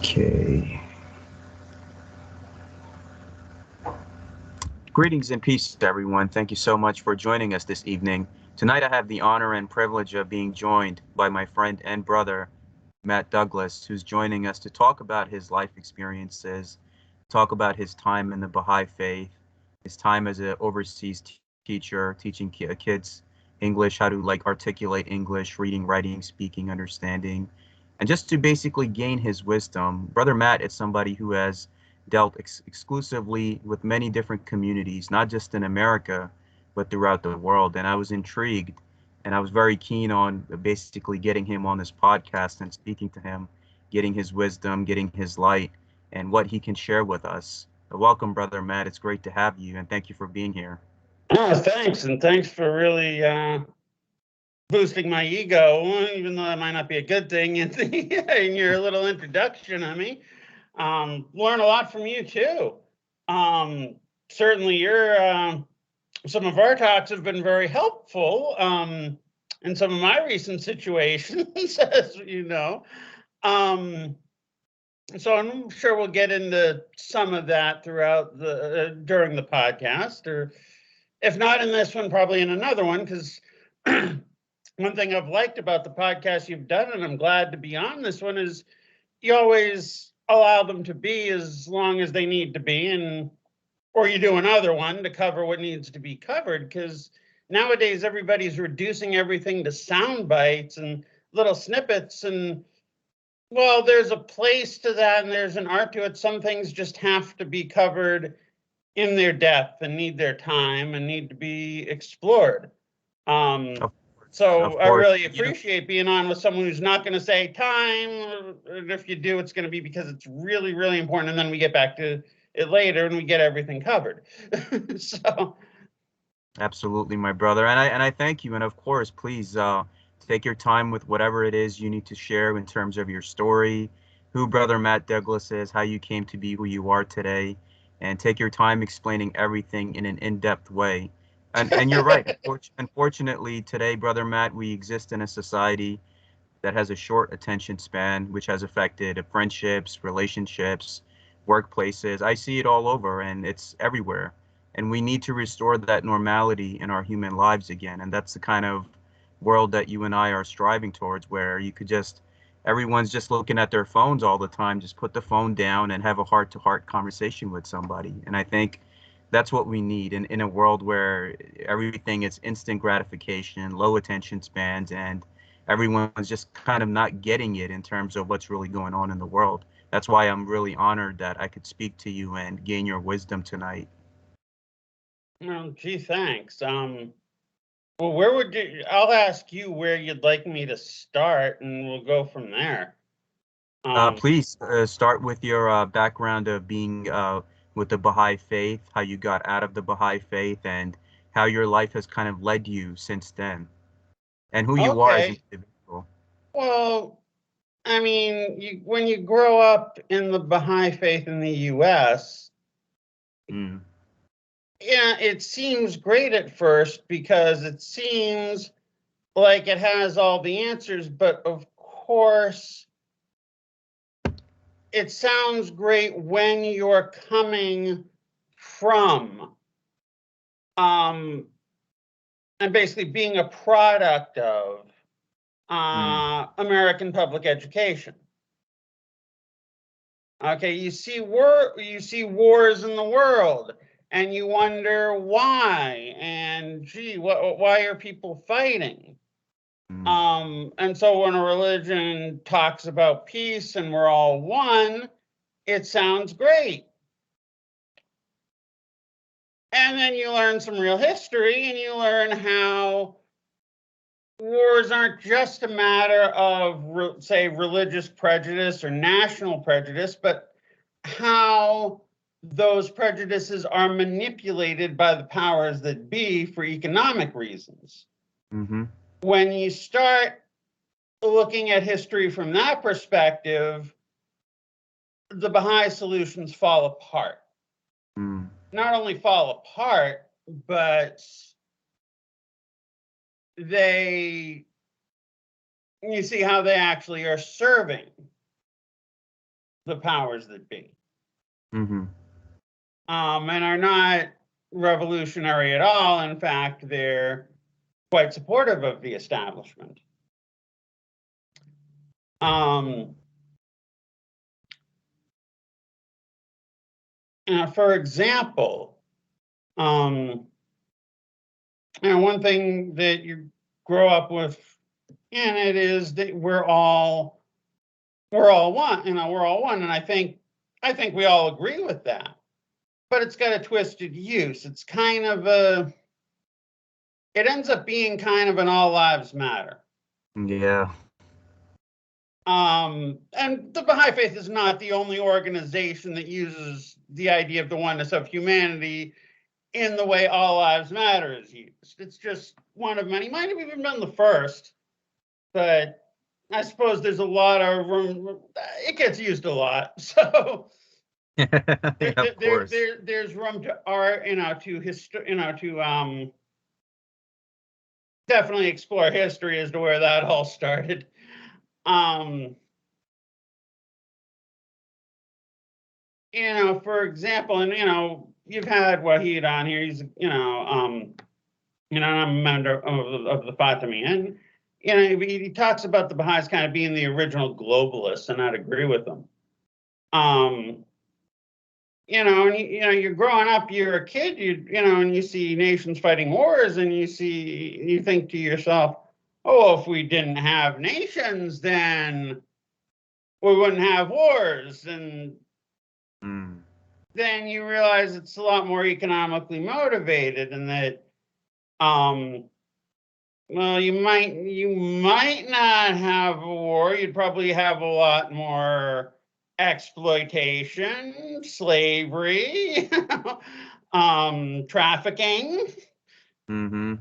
Okay. Greetings and peace, everyone. Thank you so much for joining us this evening. Tonight, I have the honor and privilege of being joined by my friend and brother, Matt Douglas, who's joining us to talk about his life experiences, talk about his time in the Baha'i faith, his time as an overseas teacher, teaching kids English, how to articulate English, reading, writing, speaking, understanding, and just to basically gain his wisdom. Brother Matt is somebody who has dealt exclusively with many different communities, not just in America, but throughout the world. And I was intrigued and I was very keen on basically getting him on this podcast and speaking to him, getting his wisdom, getting his light, and what he can share with us. Welcome, Brother Matt. It's great to have you, and thank you for being here. Oh, thanks. And thanks for really boosting my ego, even though that might not be a good thing in your little introduction of me. Learn a lot from you, too. Certainly, some of our talks have been very helpful in some of my recent situations, as you know. So I'm sure we'll get into some of that throughout during the podcast, or if not in this one, probably in another one, because one thing I've liked about the podcast you've done, and I'm glad to be on this one, is you always allow them to be as long as they need to be, or you do another one to cover what needs to be covered, because nowadays everybody's reducing everything to sound bites and little snippets, and well, there's a place to that and there's an art to it. Some things just have to be covered in their depth and need their time and need to be explored. So I really appreciate being on with someone who's not going to say time, or if you do, it's going to be because it's really, really important. And then we get back to it later and we get everything covered. So. Absolutely, my brother. And I thank you. And of course, please take your time with whatever it is you need to share in terms of your story, who Brother Matt Douglas is, how you came to be who you are today, and take your time explaining everything in an in-depth way. And you're right. Unfortunately, today, Brother Matt, we exist in a society that has a short attention span, which has affected friendships, relationships, workplaces. I see it all over, and it's everywhere. And we need to restore that normality in our human lives again. And that's the kind of world that you and I are striving towards, where you could just, everyone's just looking at their phones all the time. Just put the phone down and have a heart-to-heart conversation with somebody. And I think that's what we need in a world where everything is instant gratification, low attention spans, and everyone's just kind of not getting it in terms of what's really going on in the world. That's why I'm really honored that I could speak to you and gain your wisdom tonight. Well, gee, thanks. Well, I'll ask you where you'd like me to start and we'll go from there. Please start with your background of being with the Baha'i faith, how you got out of the Baha'i faith, and how your life has kind of led you since then, and who you are as an individual. Well, I mean, when you grow up in the Baha'i faith in the U.S., yeah, it seems great at first because it seems like it has all the answers, but of course, it sounds great when you're coming from and basically being a product of American public education. Okay, you see wars in the world, and you wonder why, and gee, why are people fighting? And so when a religion talks about peace and we're all one, it sounds great. And then you learn some real history and you learn how wars aren't just a matter of, say, religious prejudice or national prejudice, but how those prejudices are manipulated by the powers that be for economic reasons. When you start looking at history from that perspective, the Baha'i solutions fall apart. Not only fall apart, but you see how they actually are serving the powers that be, Mm-hmm. and are not revolutionary at all. In fact, they're quite supportive of the establishment. For example, and one thing that you grow up with in it is that we're all one. We're all one, and I think we all agree with that. But it's got a twisted use. It's kind of it ends up being kind of an all lives matter. Yeah. And the Baha'i Faith is not the only organization that uses the idea of the oneness of humanity in the way all lives matter is used. It's just one of many. Might have even been the first, but I suppose there's a lot of room. It gets used a lot, so Of course. there's room to art, to definitely explore history as to where that all started. For example, and you've had Wahid on here. He's I'm a member of the Fatimi, and he talks about the Baha'is kind of being the original globalists, and I'd agree with him. And you're growing up, you're a kid, and you see nations fighting wars, and you think to yourself, oh, if we didn't have nations, then we wouldn't have wars, and then you realize it's a lot more economically motivated, and that well, you might not have a war. You'd probably have a lot more exploitation, slavery, trafficking. Mm-hmm.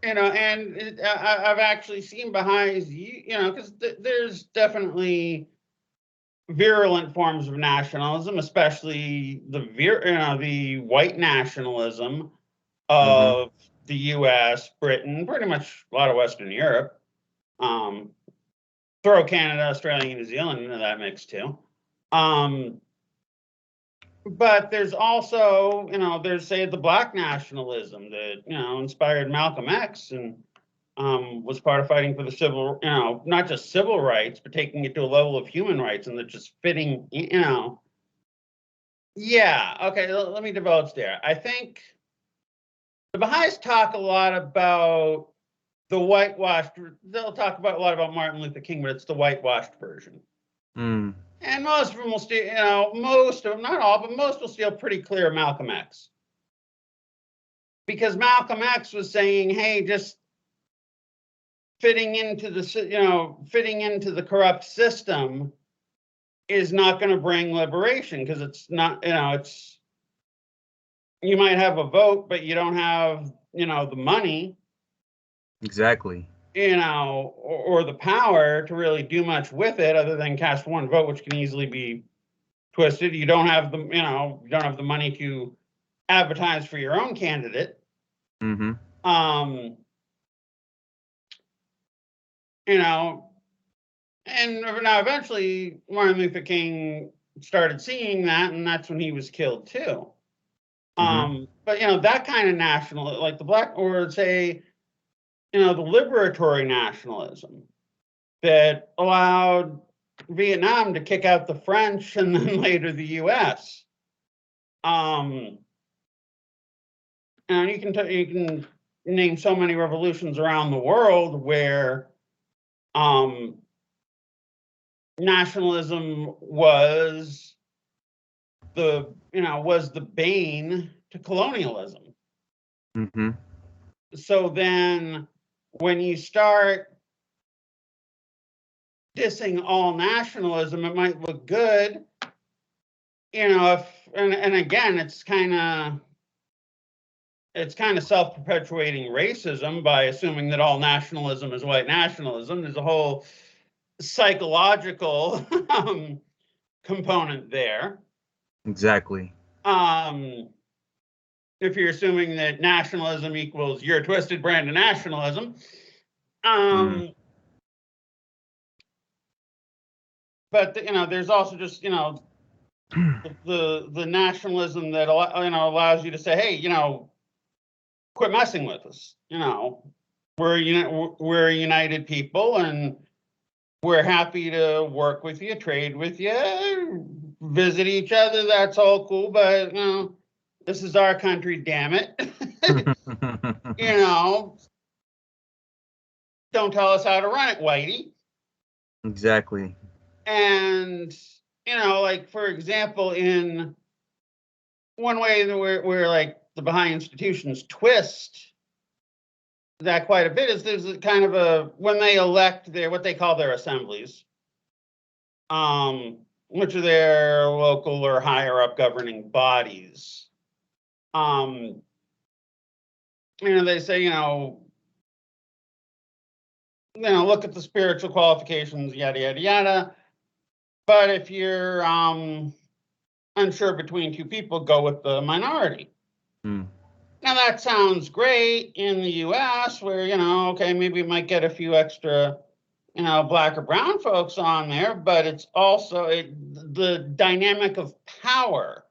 And I've actually seen Baha'is, because there's definitely virulent forms of nationalism, especially the white nationalism of the U.S., Britain, pretty much a lot of Western Europe. Throw Canada, Australia, and New Zealand into that mix too. But there's also, there's, say, the black nationalism that, inspired Malcolm X and was part of fighting for the civil, not just civil rights, but taking it to a level of human rights, and that just fitting, Yeah, okay, let me divulge there. I think the Baha'is talk a lot about the whitewashed, they'll talk about a lot about Martin Luther King, but it's the whitewashed version. And most of them will steal, most of them, not all, but most will steal pretty clear Malcolm X. Because Malcolm X was saying, hey, just fitting into the corrupt system is not going to bring liberation, because it's not, you might have a vote, but you don't have, the money. Exactly. Or the power to really do much with it other than cast one vote, which can easily be twisted. You don't have the, you don't have the money to advertise for your own candidate. And now eventually Martin Luther King started seeing that, and that's when he was killed too. But that kind of national, like the black, or say, the liberatory nationalism that allowed Vietnam to kick out the French and then later the U.S. And you can name so many revolutions around the world where nationalism was the bane to colonialism. So then when you start dissing all nationalism, it might look good, and again, it's kind of self-perpetuating racism by assuming that all nationalism is white nationalism. There's a whole psychological component there. Exactly. If you're assuming that nationalism equals your twisted brand of nationalism, but there's also just the nationalism that allows you to say, hey, quit messing with us. We're a united people, and we're happy to work with you, trade with you, visit each other. That's all cool, but this is our country, damn it. Don't tell us how to run it, Whitey. Exactly. And like, for example, in one way where like the Baha'i institutions twist that quite a bit is there's a kind of when they elect what they call their assemblies, which are their local or higher up governing bodies. They say, look at the spiritual qualifications, yada, yada, yada. But if you're unsure between two people, go with the minority. Mm. Now, that sounds great in the US where, okay, maybe we might get a few extra, black or brown folks on there, but it's also the dynamic of power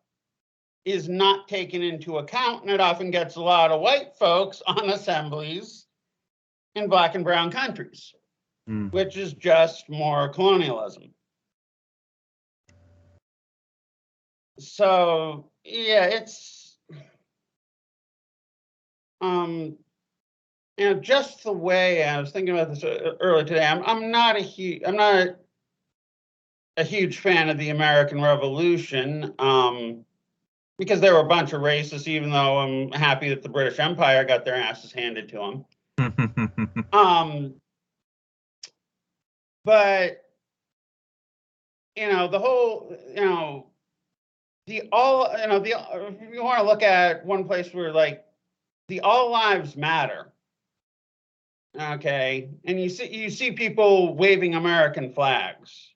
is not taken into account, and it often gets a lot of white folks on assemblies in black and brown countries, which is just more colonialism. So, yeah, it's just the way I was thinking about this earlier today. I'm not a huge fan of the American Revolution, because there were a bunch of racists. Even though I'm happy that the British Empire got their asses handed to them. But the whole if you want to look at one place where like the all lives matter. Okay, and you see people waving American flags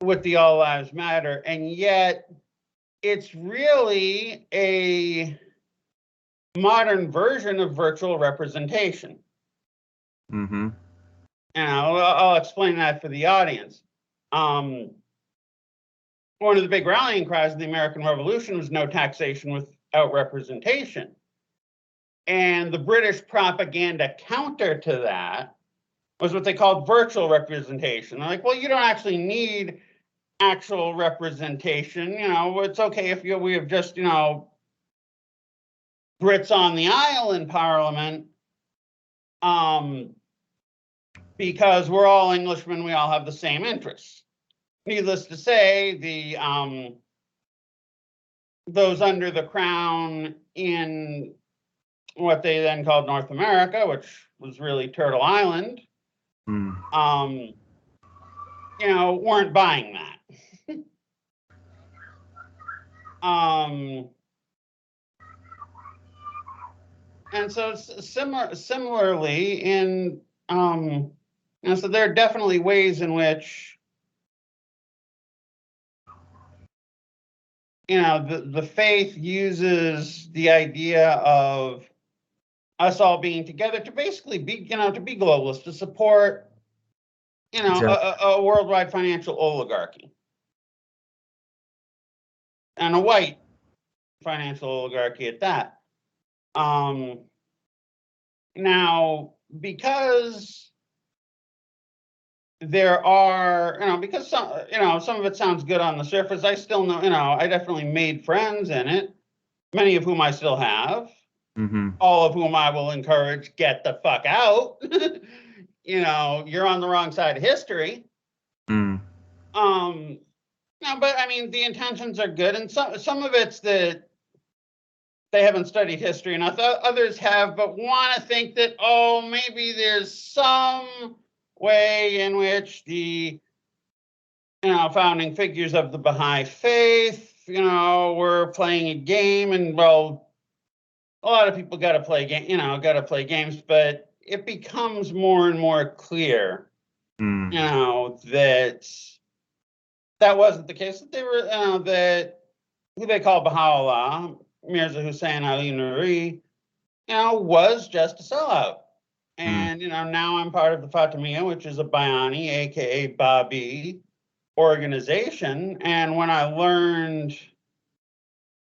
with the all lives matter, and yet it's really a modern version of virtual representation. Mm-hmm. I'll explain that for the audience. One of the big rallying cries of the American Revolution was no taxation without representation. And the British propaganda counter to that was what they called virtual representation. They're like, well, you don't actually need actual representation. It's okay if we have just, Brits on the aisle in Parliament, because we're all Englishmen, we all have the same interests. Needless to say, those under the crown in what they then called North America, which was really Turtle Island, weren't buying that. And so similarly in, so there are definitely ways in which, the faith uses the idea of us all being together to basically be, to be globalist, to support, exactly, a worldwide financial oligarchy. And a white financial oligarchy at that. Now, because there are, because some of it sounds good on the surface, I still know, I definitely made friends in it, many of whom I still have, all of whom I will encourage, get the fuck out. You're on the wrong side of history. No, but I mean, the intentions are good, and some of it's that they haven't studied history enough. Others have, but want to think that, maybe there's some way in which the, founding figures of the Baha'i faith, were playing a game, and well, a lot of people got to play games, but it becomes more and more clear, that wasn't the case. That they were, that who they call Baha'u'llah, Mirza Hussein Ali Nuri, was just a sellout. And, now I'm part of the Fatimiyya, which is a Bayani, aka Babi, organization. And when I learned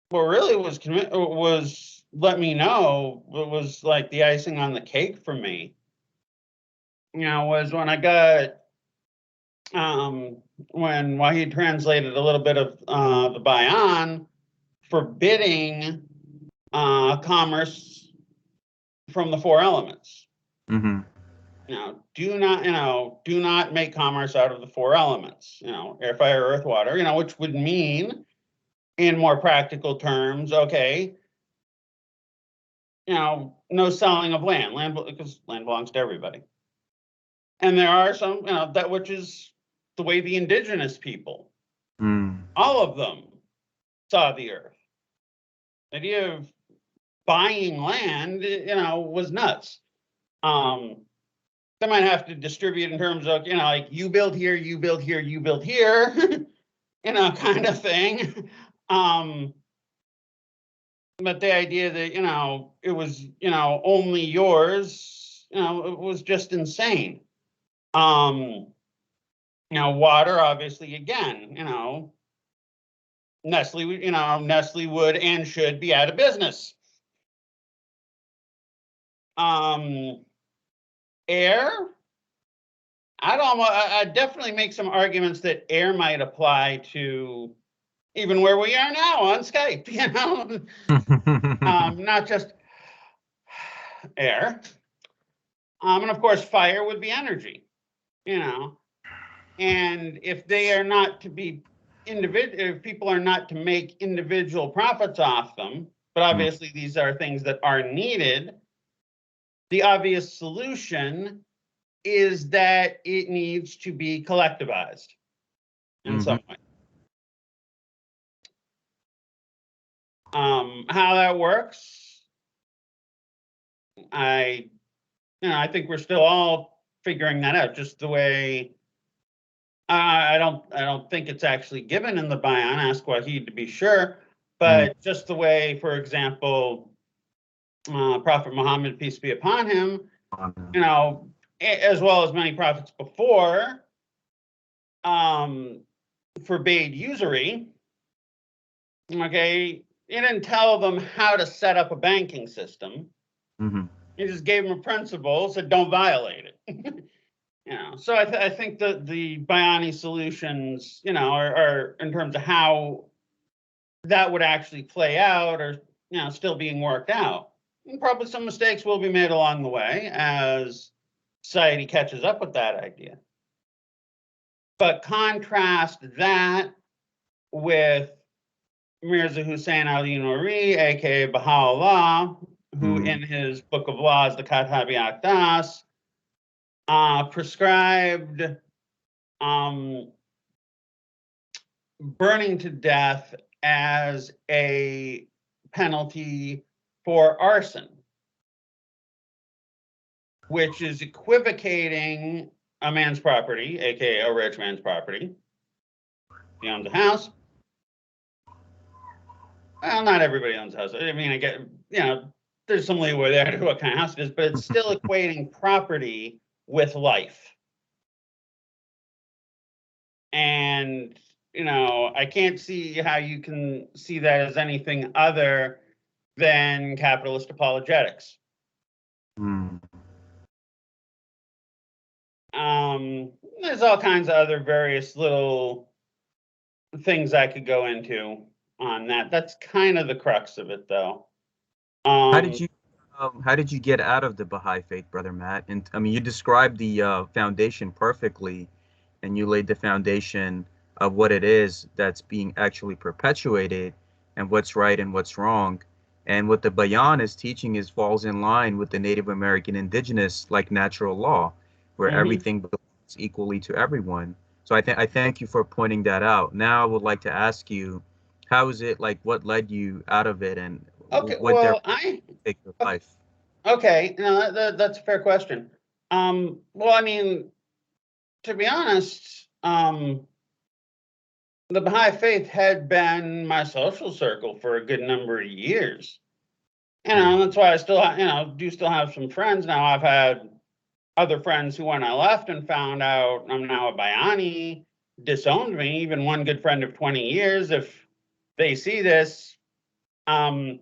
what really was let me know, what was like the icing on the cake for me, was when I got when Wahid translated a little bit of the Bayan, forbidding commerce from the four elements. Mm-hmm. Do not make commerce out of the four elements. Air, fire, earth, water. Which would mean, in more practical terms, okay, no selling of land, because land belongs to everybody. And there are some, that which is the way the indigenous people, all of them, saw the earth. The idea of buying land, was nuts. They might have to distribute in terms of, like you build here, you build here, you build here, kind of thing. But the idea that, it was, only yours, it was just insane. Water, obviously, again, Nestle would and should be out of business. Air, I'd definitely make some arguments that air might apply to even where we are now on Skype, not just air. And of course, fire would be energy, and if they are not to be if people are not to make individual profits off them, but obviously these are things that are needed, the obvious solution is that it needs to be collectivized in some way. How that works, I think we're still all figuring that out. Just the way I don't think it's actually given in the Bayan. Ask Wahid to be sure, but just the way, for example, Prophet Muhammad, peace be upon him, as well as many prophets before, forbade usury. Okay, he didn't tell them how to set up a banking system. He just gave them a principle, said don't violate it. So I think that the Bayani solutions, are in terms of how that would actually play out, or still being worked out. And probably some mistakes will be made along the way as society catches up with that idea. But contrast that with Mirza Hussein Ali Nouri, aka Baha'u'llah, who in his book of laws, the Katabi Aqdas, prescribed burning to death as a penalty for arson, which is equivocating a man's property, aka a rich man's property. He owns a house. Well, not everybody owns a house. I mean, I get, there's some leeway there to what kind of house it is, but it's still equating property with life. And, I can't see how you can see that as anything other than capitalist apologetics. There's all kinds of other various little things I could go into on that. That's kind of the crux of it, though. How did you get out of the Baha'i faith, Brother Matt? And I mean, you described the foundation perfectly, and you laid the foundation of what it is that's being actually perpetuated, and what's right and what's wrong. And what the Bayan is teaching falls in line with the Native American indigenous, like, natural law, where everything belongs equally to everyone. So I thank you for pointing that out. Now I would like to ask you, how is it, like, what led you out of it, and what take your life? Okay, that's a fair question. Well, I mean, to be honest, the Baha'i faith had been my social circle for a good number of years. That's why I still, do still have some friends now. I've had other friends who, when I left and found out I'm now a Bayani, disowned me, even one good friend of 20 years, if they see this, yeah,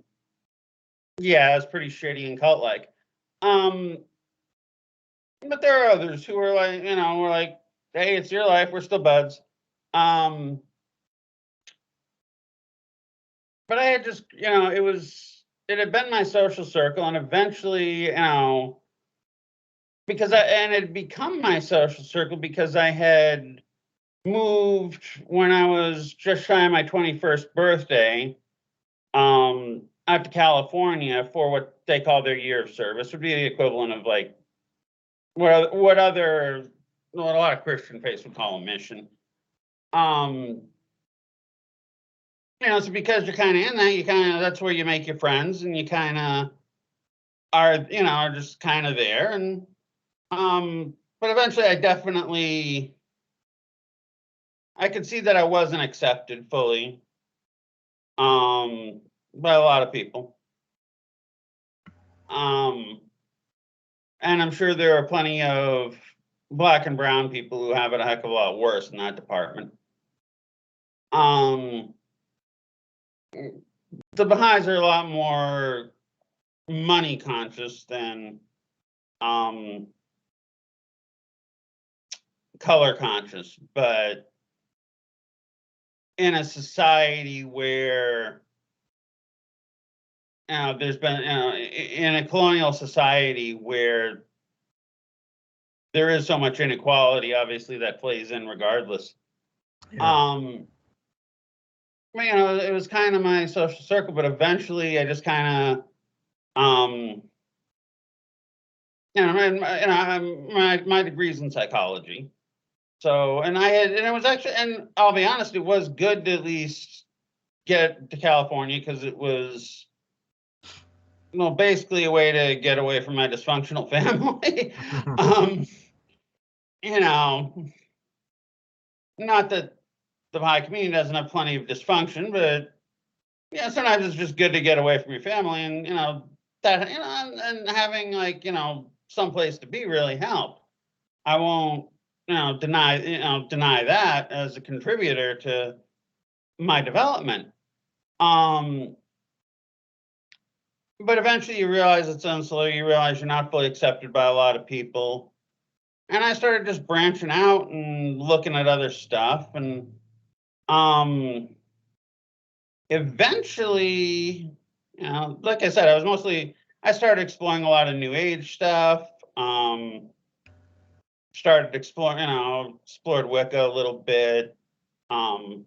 it's pretty shitty and cult-like. But there are others who are like, we're like, hey, it's your life, we're still buds. But I had just, it had been my social circle, and eventually, and it had become my social circle because I had moved when I was just shy of my 21st birthday, out to California for what they call their year of service, would be the equivalent of like what a lot of Christian faiths would call a mission. So because you're kind of in that, that's where you make your friends, and you kind of are just kind of there. And but eventually I could see that I wasn't accepted fully by a lot of people. And I'm sure there are plenty of Black and brown people who have it a heck of a lot worse in that department. The Baha'is are a lot more money conscious than color conscious, but in a society where there's been in a colonial society where there is so much inequality, obviously that plays in regardless. Yeah. It was kind of my social circle, but eventually I just kind of my degree's in psychology. So, and it was actually, and I'll be honest, it was good to at least get to California because it was, basically a way to get away from my dysfunctional family. Not that the Baha'i community doesn't have plenty of dysfunction, but sometimes it's just good to get away from your family, and that and having like some place to be really helped. I won't deny that as a contributor to my development. But eventually you realize it's unsolicited. You realize you're not fully accepted by a lot of people. And I started just branching out and looking at other stuff. And eventually, like I said, I started exploring a lot of New Age stuff. Started exploring, explored Wicca a little bit. I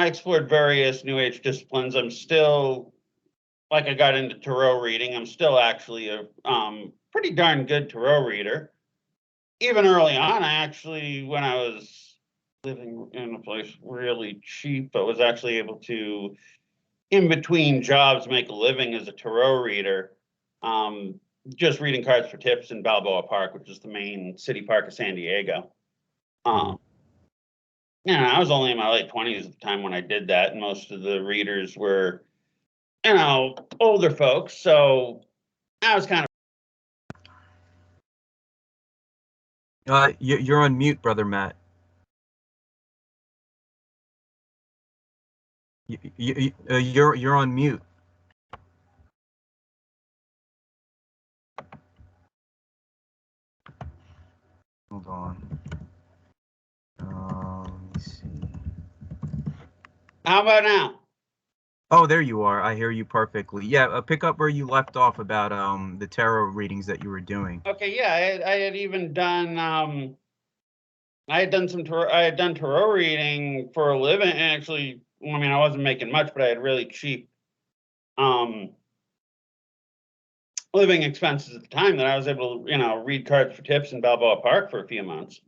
explored various New Age disciplines. I'm still, like, I got into tarot reading. I'm still actually a pretty darn good tarot reader. Even early on, when I was living in a place really cheap, I was actually able to, in between jobs, make a living as a tarot reader. Just reading cards for tips in Balboa Park, which is the main city park of San Diego. I was only in my late 20s at the time when I did that, and most of the readers were, older folks. So I was kind of. You're on mute, brother Matt. You're on mute. Hold on. Let me see. How about now? Oh, there you are. I hear you perfectly. Yeah, pick up where you left off about the tarot readings that you were doing. Okay, yeah, I had even done I had done tarot reading for a living. Actually, I wasn't making much, but I had really cheap living expenses at the time that I was able to, read cards for tips in Balboa Park for a few months.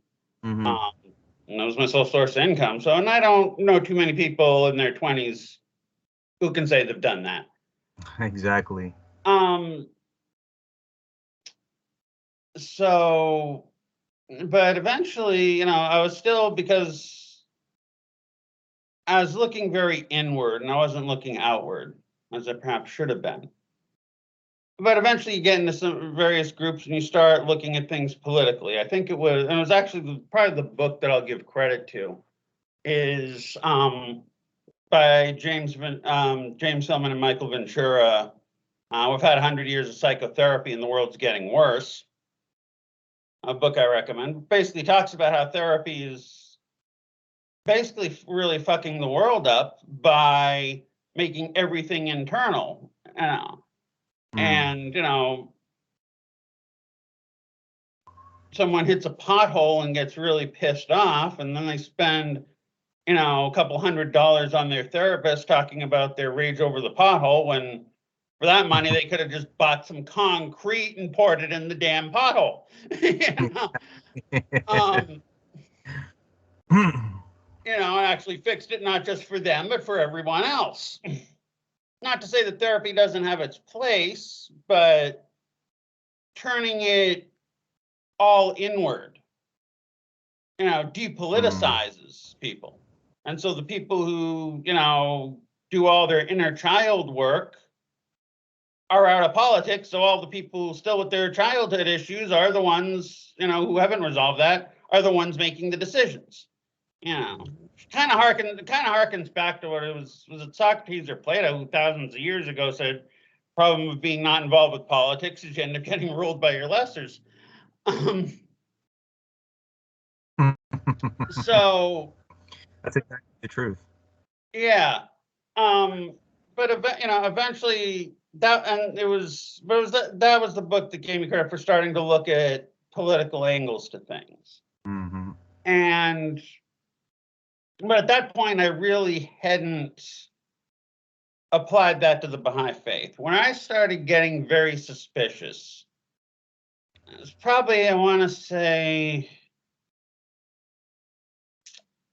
Mm-hmm. And that was my sole source of income. So, and I don't know too many people in their 20s who can say they've done that. Exactly. So, but eventually, I was still, because I was looking very inward and I wasn't looking outward, as I perhaps should have been. but eventually you get into some various groups and you start looking at things politically. I think it was actually probably the book that I'll give credit to is by James Hillman and Michael Ventura. We've had 100 years of psychotherapy and the world's getting worse. A book I recommend. Basically talks about how therapy is basically really fucking the world up by making everything internal. And, someone hits a pothole and gets really pissed off, and then they spend, a couple $100 on their therapist talking about their rage over the pothole, when for that money they could have just bought some concrete and poured it in the damn pothole. And actually fixed it not just for them, but for everyone else. Not to say that therapy doesn't have its place, but turning it all inward, depoliticizes people. And so the people who, do all their inner child work are out of politics. So all the people still with their childhood issues are the ones, who haven't resolved that, are the ones making the decisions. Kind of harkens back to what it was it Socrates or Plato, who thousands of years ago said, problem of being not involved with politics is you end up getting ruled by your lessers. So that's exactly the truth. Yeah. But eventually that was the book that gave me credit for starting to look at political angles to things. Mm-hmm. But at that point I really hadn't applied that to the Baha'i faith. When I started getting very suspicious, it was probably, I want to say,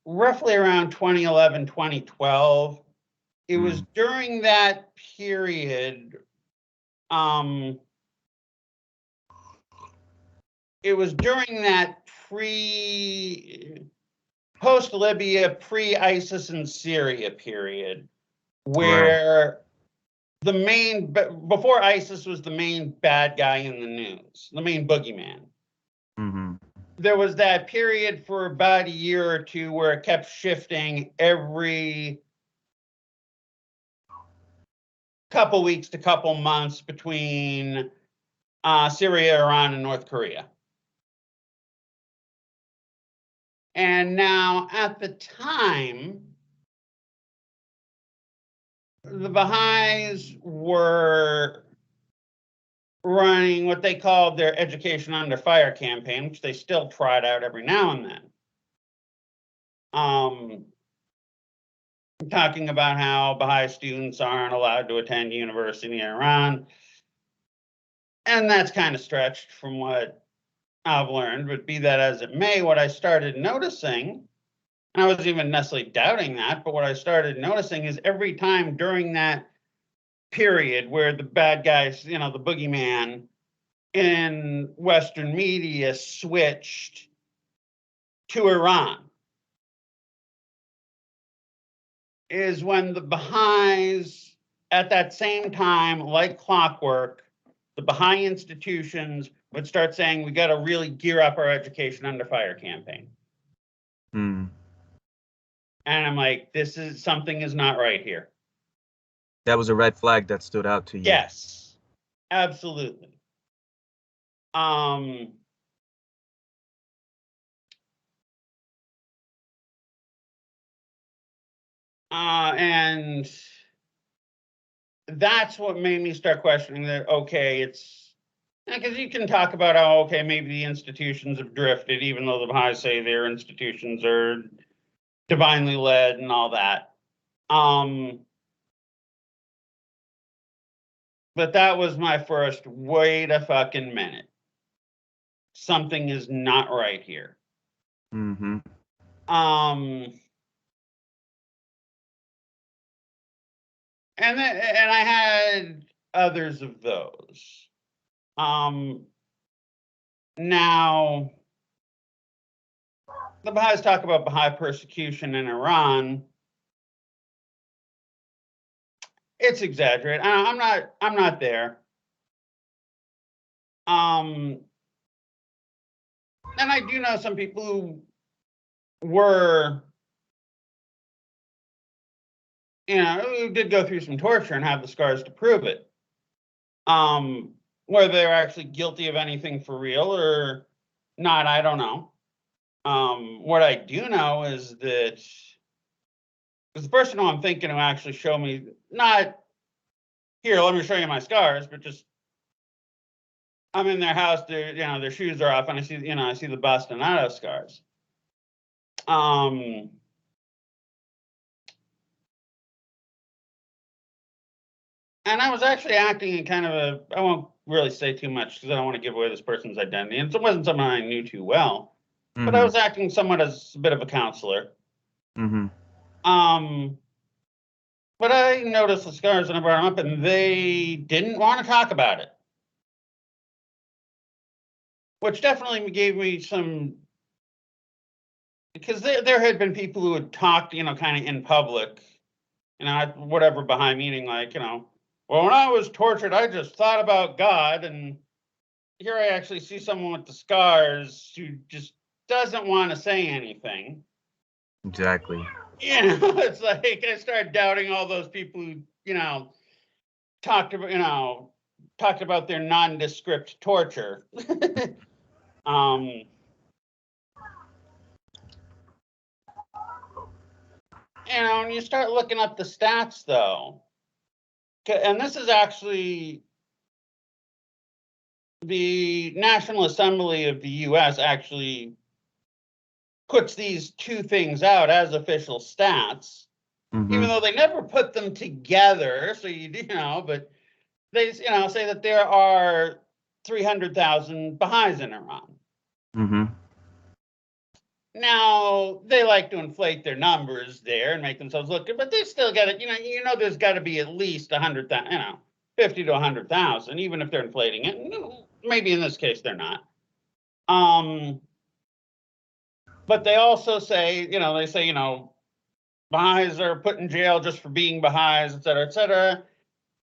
roughly around 2011, 2012. It was during that period, it was during that post-Libya, pre-ISIS and Syria period, where before ISIS was the main bad guy in the news, the main boogeyman. Mm-hmm. There was that period for about a year or two where it kept shifting every couple weeks to couple months between Syria, Iran, and North Korea. And now, at the time, the Baha'is were running what they called their Education Under Fire campaign, which they still trot out every now and then. Talking about how Baha'i students aren't allowed to attend university in Iran. And that's kind of stretched from what I've learned, but be that as it may, what I started noticing, and I wasn't even necessarily doubting that, but what I started noticing is every time during that period where the bad guys, the boogeyman in Western media switched to Iran, is when the Baha'is, at that same time, like clockwork, the Baha'i institutions would start saying, we got to really gear up our Education Under Fire campaign. And I'm like, something is not right here. That was a red flag that stood out to you. Yes, absolutely. And that's what made me start questioning that, okay, because you can talk about how, okay, maybe the institutions have drifted, even though the Baha'is say their institutions are divinely led and all that. But that was my first, wait a fucking minute. Something is not right here. Mm-hmm. And I had others of those. Now, the Baha'is talk about Baha'i persecution in Iran. It's exaggerated. I'm not there. And I do know some people who were, who did go through some torture and have the scars to prove it. Whether they're actually guilty of anything for real or not, I don't know. What I do know is that the person who I'm thinking who actually showed me, not here, let me show you my scars, but just I'm in their house, their shoes are off, and I see the bastonado scars. And I was actually acting in kind of I won't really say too much because I don't want to give away this person's identity. And it wasn't someone I knew too well, but I was acting somewhat as a bit of a counselor. But I noticed the scars and I brought them up, and they didn't want to talk about it, which definitely gave me some, because there had been people who had talked, kind of in public, whatever behind meeting, like, well, when I was tortured, I just thought about God, and here I actually see someone with the scars who just doesn't want to say anything. Exactly. It's like I started doubting all those people who, talked about their nondescript torture. And you start looking up the stats, though, and this is actually the National Assembly of the U.S. actually puts these two things out as official stats, even though they never put them together. So but they say that there are 300,000 Baha'is in Iran. Now they like to inflate their numbers there and make themselves look good, but they still got it. There's got to be at least 100,000, 50 to 100,000, even if they're inflating it. Maybe in this case they're not. But they also say, Baha'is are put in jail just for being Baha'is, et cetera, et cetera.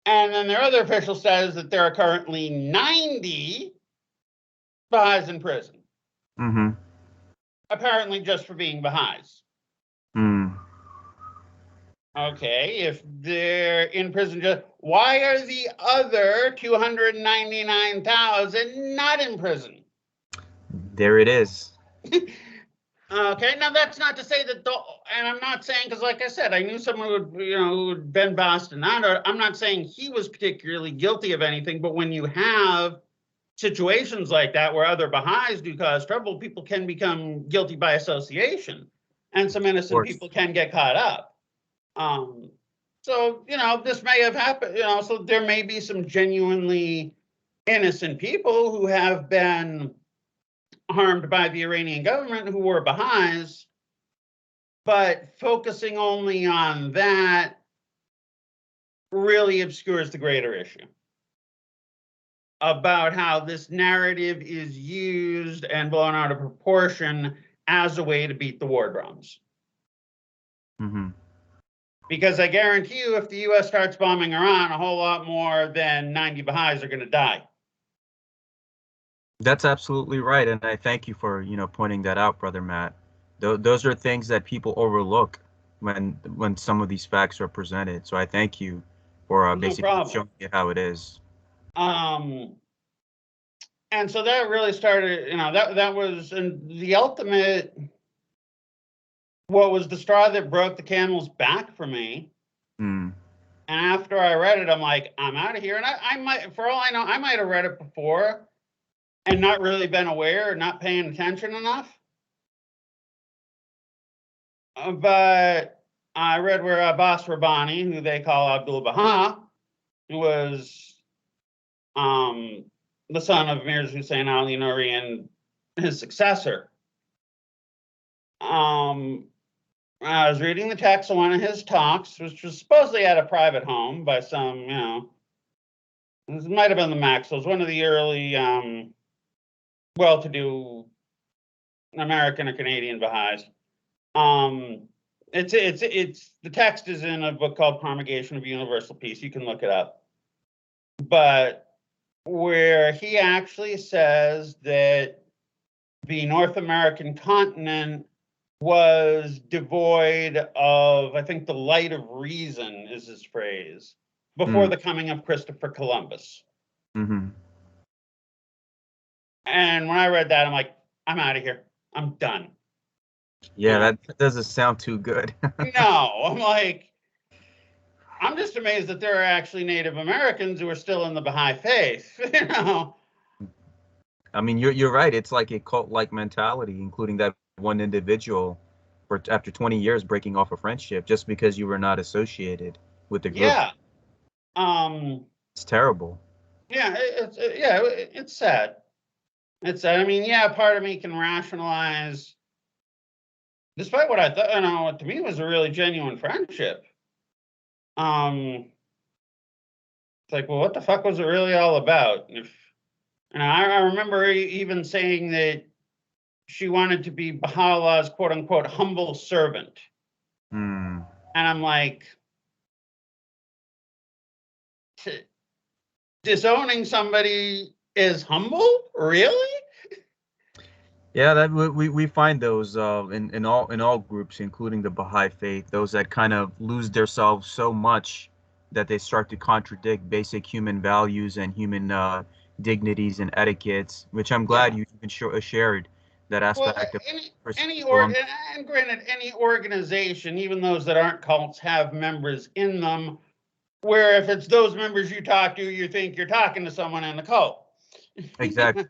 And then their other official says that there are currently 90 Baha'is in prison. Apparently just for being Baha'is. Okay, if they're in prison, why are the other 299,000 not in prison? There it is. Okay, now that's not to say that, and I'm not saying, because like I said, I knew someone who'd been bastonado. I'm not saying he was particularly guilty of anything, but when you have situations like that where other Baha'is do cause trouble, people can become guilty by association, and some innocent people can get caught up. So, this may have happened, so there may be some genuinely innocent people who have been harmed by the Iranian government who were Baha'is, but focusing only on that really obscures the greater issue about how this narrative is used and blown out of proportion as a way to beat the war drums. Because I guarantee you, if the U.S. starts bombing Iran, a whole lot more than 90 Baha'is are going to die. That's absolutely right, and I thank you for pointing that out, Brother Matt. Those are things that people overlook when some of these facts are presented. So I thank you for basically showing it how it is. And so that really started, that was the ultimate. What was the straw that broke the camel's back for me? And after I read it, I'm like, I'm out of here. And I might, for all I know, I might have read it before and not really been aware or not paying attention enough. But I read where Abbas Rabbani, who they call Abdul Baha, who was the son of Mirza Hussein Ali Nouri and his successor. I was reading the text of one of his talks, which was supposedly at a private home by some, this might have been the Maxwells, one of the early well-to-do American or Canadian Baha'is. It's the text is in a book called Promulgation of Universal Peace. You can look it up. But where he actually says that the North American continent was devoid of, I think, the light of reason is his phrase, before Mm. the coming of Christopher Columbus. Mm-hmm. And when I read that, I'm like, I'm out of here. I'm done. Yeah, that doesn't sound too good. No, I'm like, I'm just amazed that there are actually Native Americans who are still in the Baha'i faith. I mean, you're right. It's like a cult-like mentality, including that one individual for after 20 years breaking off a friendship just because you were not associated with the group. Yeah. Um, It's terrible. yeah, it's sad. It's sad. I mean, yeah, part of me can rationalize, despite what I thought, to me was a really genuine friendship. Um, it's like, well, what the fuck was it really all about? And I remember even saying that she wanted to be Baha'u'llah's quote unquote humble servant. Hmm. And I'm like, disowning somebody is humble? Really? Yeah, that we find those in all groups, including the Baha'i faith, those that kind of lose themselves so much that they start to contradict basic human values and human dignities and etiquettes, which I'm glad Yeah. you even shared that Well, aspect of any Christopher or Columbus. and granted, any organization, even those that aren't cults, have members in them. Where if it's those members you talk to, you think you're talking to someone in the cult. Exactly.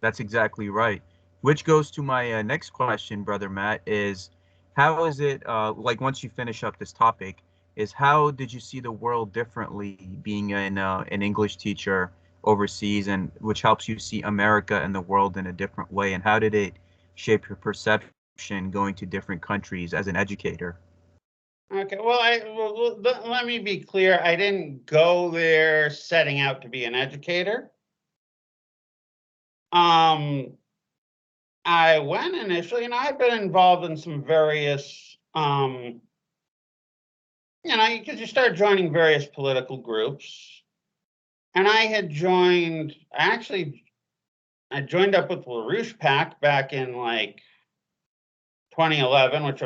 That's exactly right. Which goes to my next question, brother Matt, is how is it like once you finish up this topic, is how did you see the world differently being an English teacher overseas and which helps you see America and the world in a different way, and how did it shape your perception going to different countries as an educator? Okay, let me be clear. I didn't go there setting out to be an educator. Um, I went initially, and I've been involved in some various, because you start joining various political groups. And I had joined, actually, I joined up with LaRouche PAC back in like 2011, which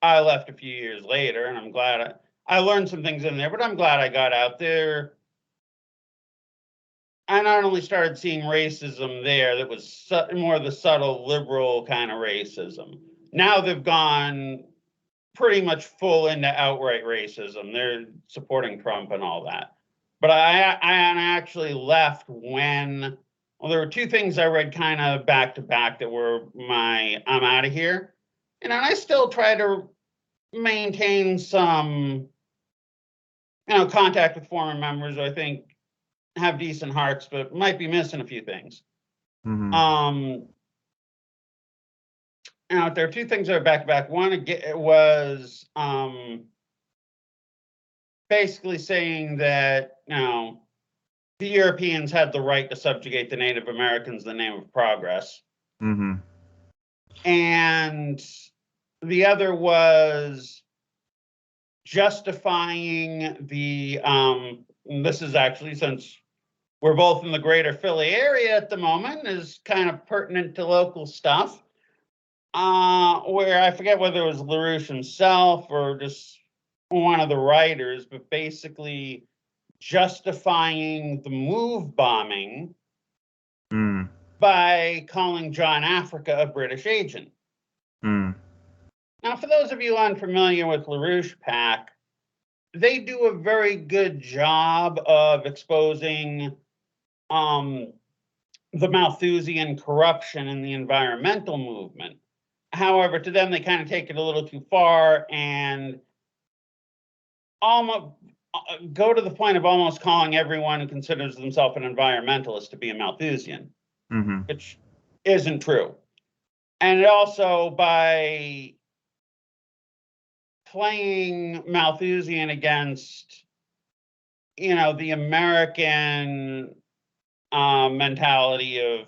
I left a few years later, and I'm glad I learned some things in there, but I'm glad I got out there. I not only started seeing racism there that was more the subtle liberal kind of racism. Now they've gone pretty much full into outright racism. They're supporting Trump and all that. But I actually left when, well, there were two things I read kind of back to back that were my I'm out of here. And I still try to maintain some, contact with former members who I think have decent hearts, but might be missing a few things. Hmm. Um, there are two things that are back to back. One it was basically saying that the Europeans had the right to subjugate the Native Americans in the name of progress, Hmm. and the other was justifying the. This is actually, since we're both in the greater Philly area at the moment, is kind of pertinent to local stuff. Where I forget whether it was LaRouche himself or just one of the writers, but basically justifying the move bombing Mm. by calling John Africa a British agent. Mm. Now, for those of you unfamiliar with LaRouche PAC, they do a very good job of exposing the Malthusian corruption in the environmental movement. However, to them, they kind of take it a little too far and almost go to the point of almost calling everyone who considers themselves an environmentalist to be a Malthusian, Hmm. which isn't true. And it also, by playing Malthusian against, the American mentality of,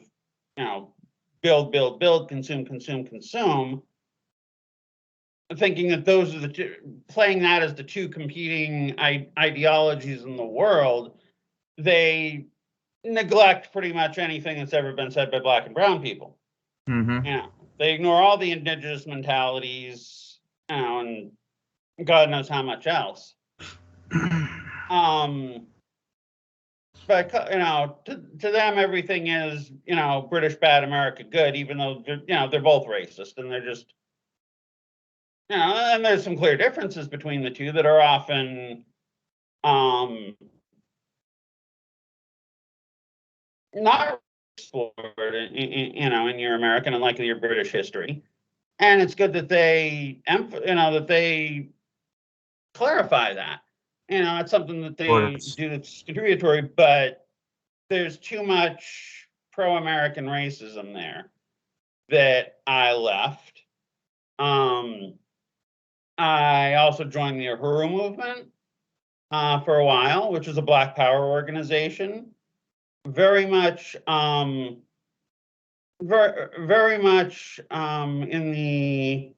build, build, build, consume, consume, consume, thinking that those are the two, playing that as the two competing ideologies in the world, they neglect pretty much anything that's ever been said by Black and brown people. Mm-hmm. You know, they ignore all the indigenous mentalities, you know, and God knows how much else. But you know, to them, everything is, you know, British bad, America good, even though they're both racist, and they're just, you know, and there's some clear differences between the two that are often not explored, you know, in your American and likely your British history. And it's good that they, that they clarify that. You know, it's something that they do that's contributory, but there's too much pro-American racism there that I left. I also joined the Uhuru movement for a while, which is a Black Power organization. Very much, very much in the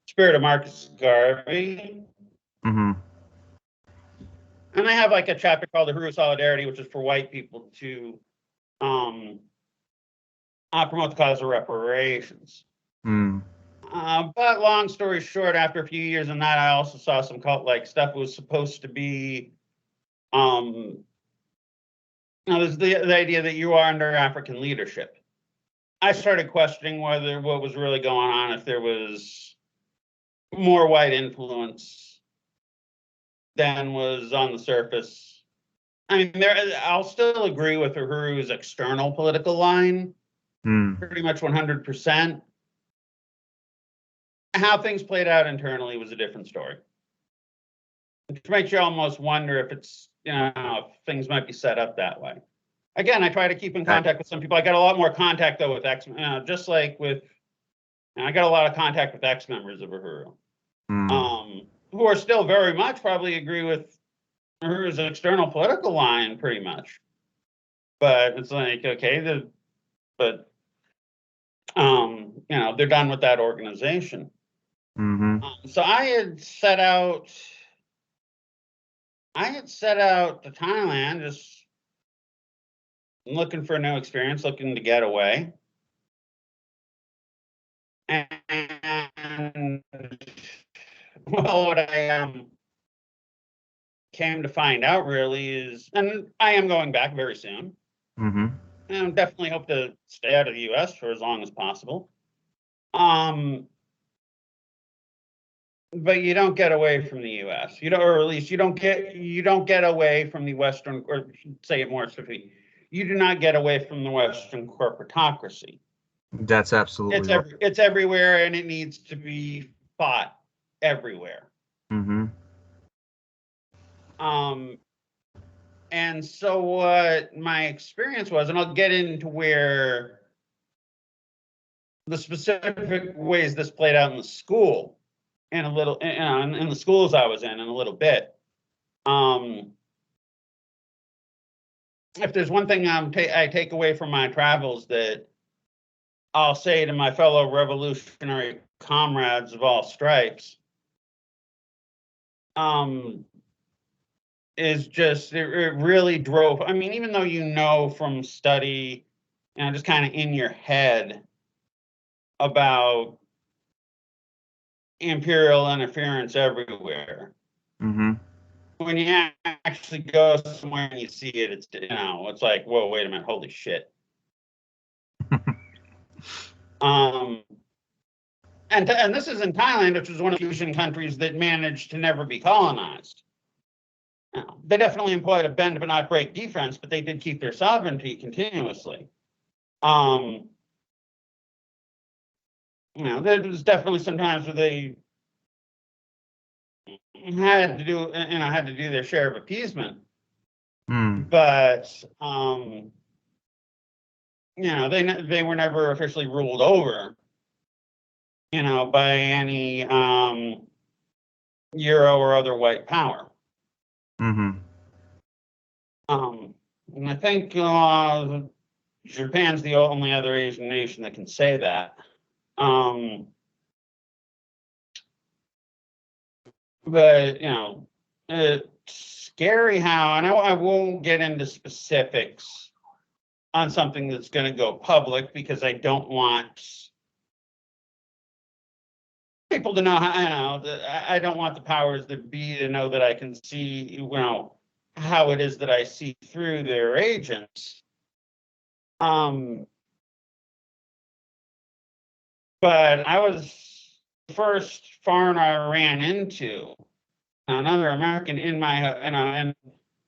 spirit of Marcus Garvey. Mm-hmm. And I have like a chapter called Uhuru Solidarity, which is for white people to promote the cause of reparations. Mm. But long story short, after a few years in that, I also saw some cult-like stuff. It was supposed to be, now there's the idea that you are under African leadership. I started questioning what was really going on, if there was more white influence than was on the surface. I mean, I'll still agree with Uhuru's external political line, pretty much 100%. How things played out internally was a different story. Which makes you almost wonder if it's, if things might be set up that way. Again, I try to keep in contact with some people. I got a lot more contact though with just like with, I got a lot of contact with ex-members of Uhuru, who are still very much probably agree with Uhuru's external political line pretty much. But it's like, okay, they're done with that organization. So I had set out to Thailand, just looking for a new experience, looking to get away. And well, what I came to find out really is, and I am going back very soon. And definitely hope to stay out of the U.S. for as long as possible. But you don't get away from the U.S. Or at least you don't get away from the Western, or say it more specifically, you do not get away from the Western corporatocracy. That's absolutely right. It's everywhere, and it needs to be fought everywhere. And so what my experience was, and I'll get into where the specific ways this played out in the school in a little, in the schools I was in a little bit. If there's one thing I take away from my travels that I'll say to my fellow revolutionary comrades of all stripes, is just, it really drove, I mean, even though from study, just kind of in your head about imperial interference everywhere. When you actually go somewhere and you see it, it's like, whoa, wait a minute, holy shit. And this is in Thailand, which was one of the Asian countries that managed to never be colonized. They definitely employed a bend but not break defense, but they did keep their sovereignty continuously. There was definitely some times where they had to do their share of appeasement. But they were never officially ruled over, by any Euro or other white power. And I think Japan's the only other Asian nation that can say that. But it's scary how, and I won't get into specifics on something that's going to go public, because I don't want people to know how, I don't want the powers that be to know that I can see, how it is that I see through their agents. But I was the first foreigner I ran into, another American, in in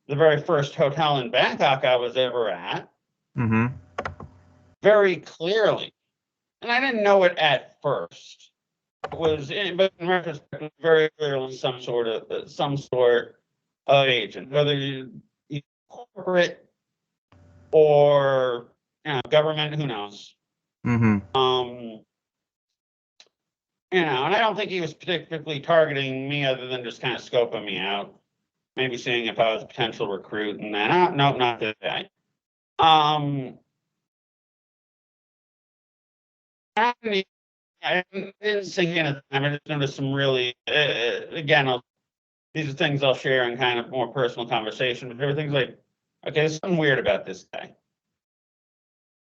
the very first hotel in Bangkok I was ever at, very clearly. And I didn't know it at first. But in retrospect, very clearly some sort of agent, whether you corporate or government, who knows. And I don't think he was particularly targeting me, other than just kind of scoping me out, maybe seeing if I was a potential recruit. And then, no, not that guy. I didn't sink in at the time. I just noticed some really, again, these are things I'll share in kind of more personal conversation, but everything's like, okay, there's something weird about this guy.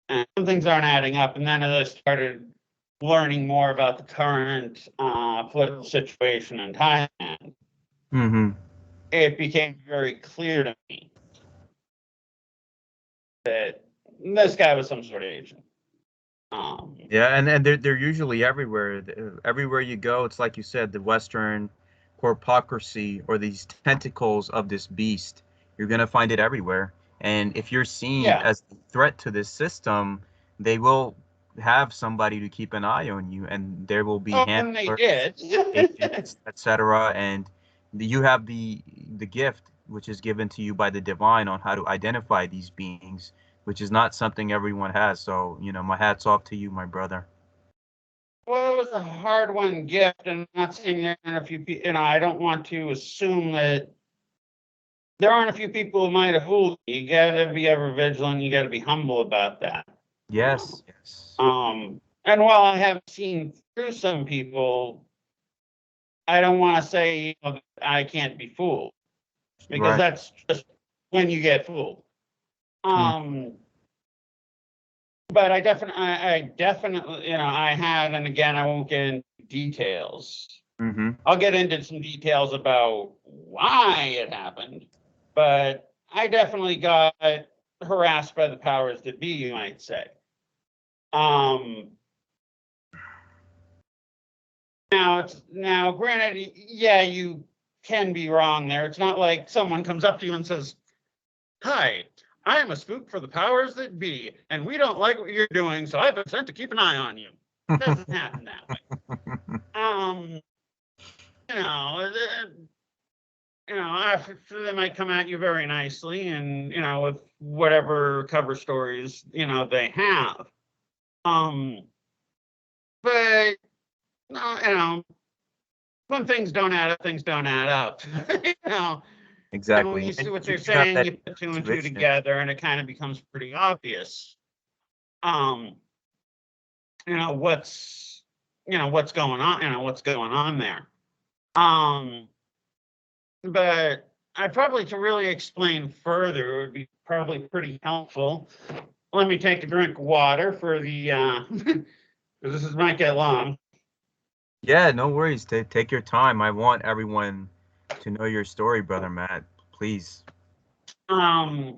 And some things aren't adding up. And then as I started learning more about the current political situation in Thailand, it became very clear to me that this guy was some sort of agent. Yeah, and they're usually everywhere. Everywhere you go, it's like you said, the Western corporatocracy, or these tentacles of this beast. You're gonna find it everywhere. And if you're seen as a threat to this system, they will have somebody to keep an eye on you, and there will be and they did. agents, etc. And you have the gift, which is given to you by the divine, on how to identify these beings, which is not something everyone has. So, my hat's off to you, my brother. Well, it was a hard-won gift, and I'm not saying there aren't a few people, I don't want to assume that there aren't a few people who might have fooled you. You got to be ever vigilant. You got to be humble about that. Yes. And while I have seen through some people, I don't want to say I can't be fooled, because that's just when you get fooled. But I definitely, I had, and again, I won't get into details. I'll get into some details about why it happened, but I definitely got harassed by the powers that be, you might say. Now, granted, yeah, you can be wrong there. It's not like someone comes up to you and says, "Hi, I am a spook for the powers that be, and we don't like what you're doing, so I've been sent to keep an eye on you." It doesn't happen that way. They might come at you very nicely, and with whatever cover stories they have. But when things don't add up, things don't add up. Exactly. And when you see what they're saying, you put two and two together, and it kind of becomes pretty obvious. What's going on? What's going on there? But to really explain further, it would be probably pretty helpful. Let me take a drink of water for the because this might get long. Yeah, no worries. Take your time. I want everyone to know your story, brother Matt. Please. But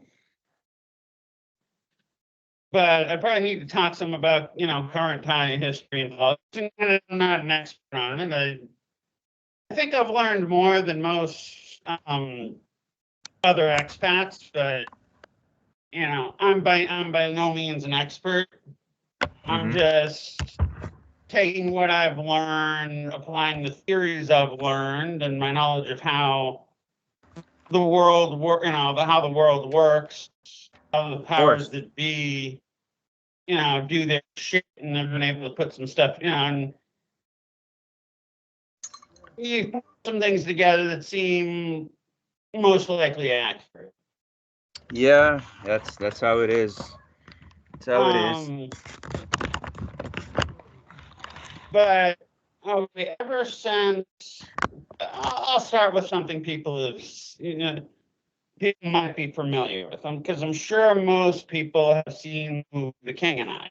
I probably need to talk some about current Thai history and politics. And I'm not an expert on it. I think I've learned more than most other expats, but I'm by no means an expert. I'm just taking what I've learned, applying the theories I've learned, and my knowledge of how the world how the world works, how the powers that be, do their shit, and I've been able to put some stuff, and you put some things together that seem most likely accurate. Yeah, that's how it is. That's how it is. But ever since, I'll start with something people have, people might be familiar with them, because I'm sure most people have seen the movie The King and I.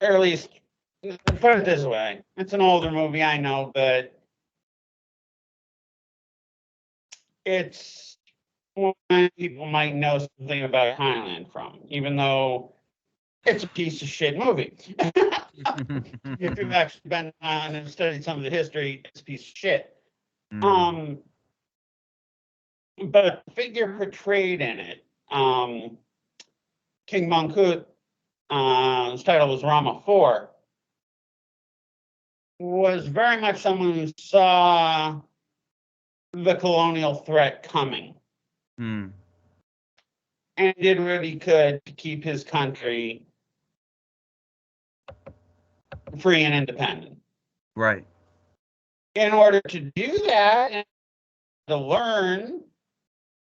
Or at least, put it this way, it's an older movie, I know, but it's one people might know something about Thailand from, even though it's a piece of shit movie. If you've actually been on and studied some of the history, it's a piece of shit. Mm. But the figure portrayed in it, King Mongkut, his title was Rama IV, was very much someone who saw the colonial threat coming Mm. and did what he could to keep his country free and independent. Right. In order to do that and to learn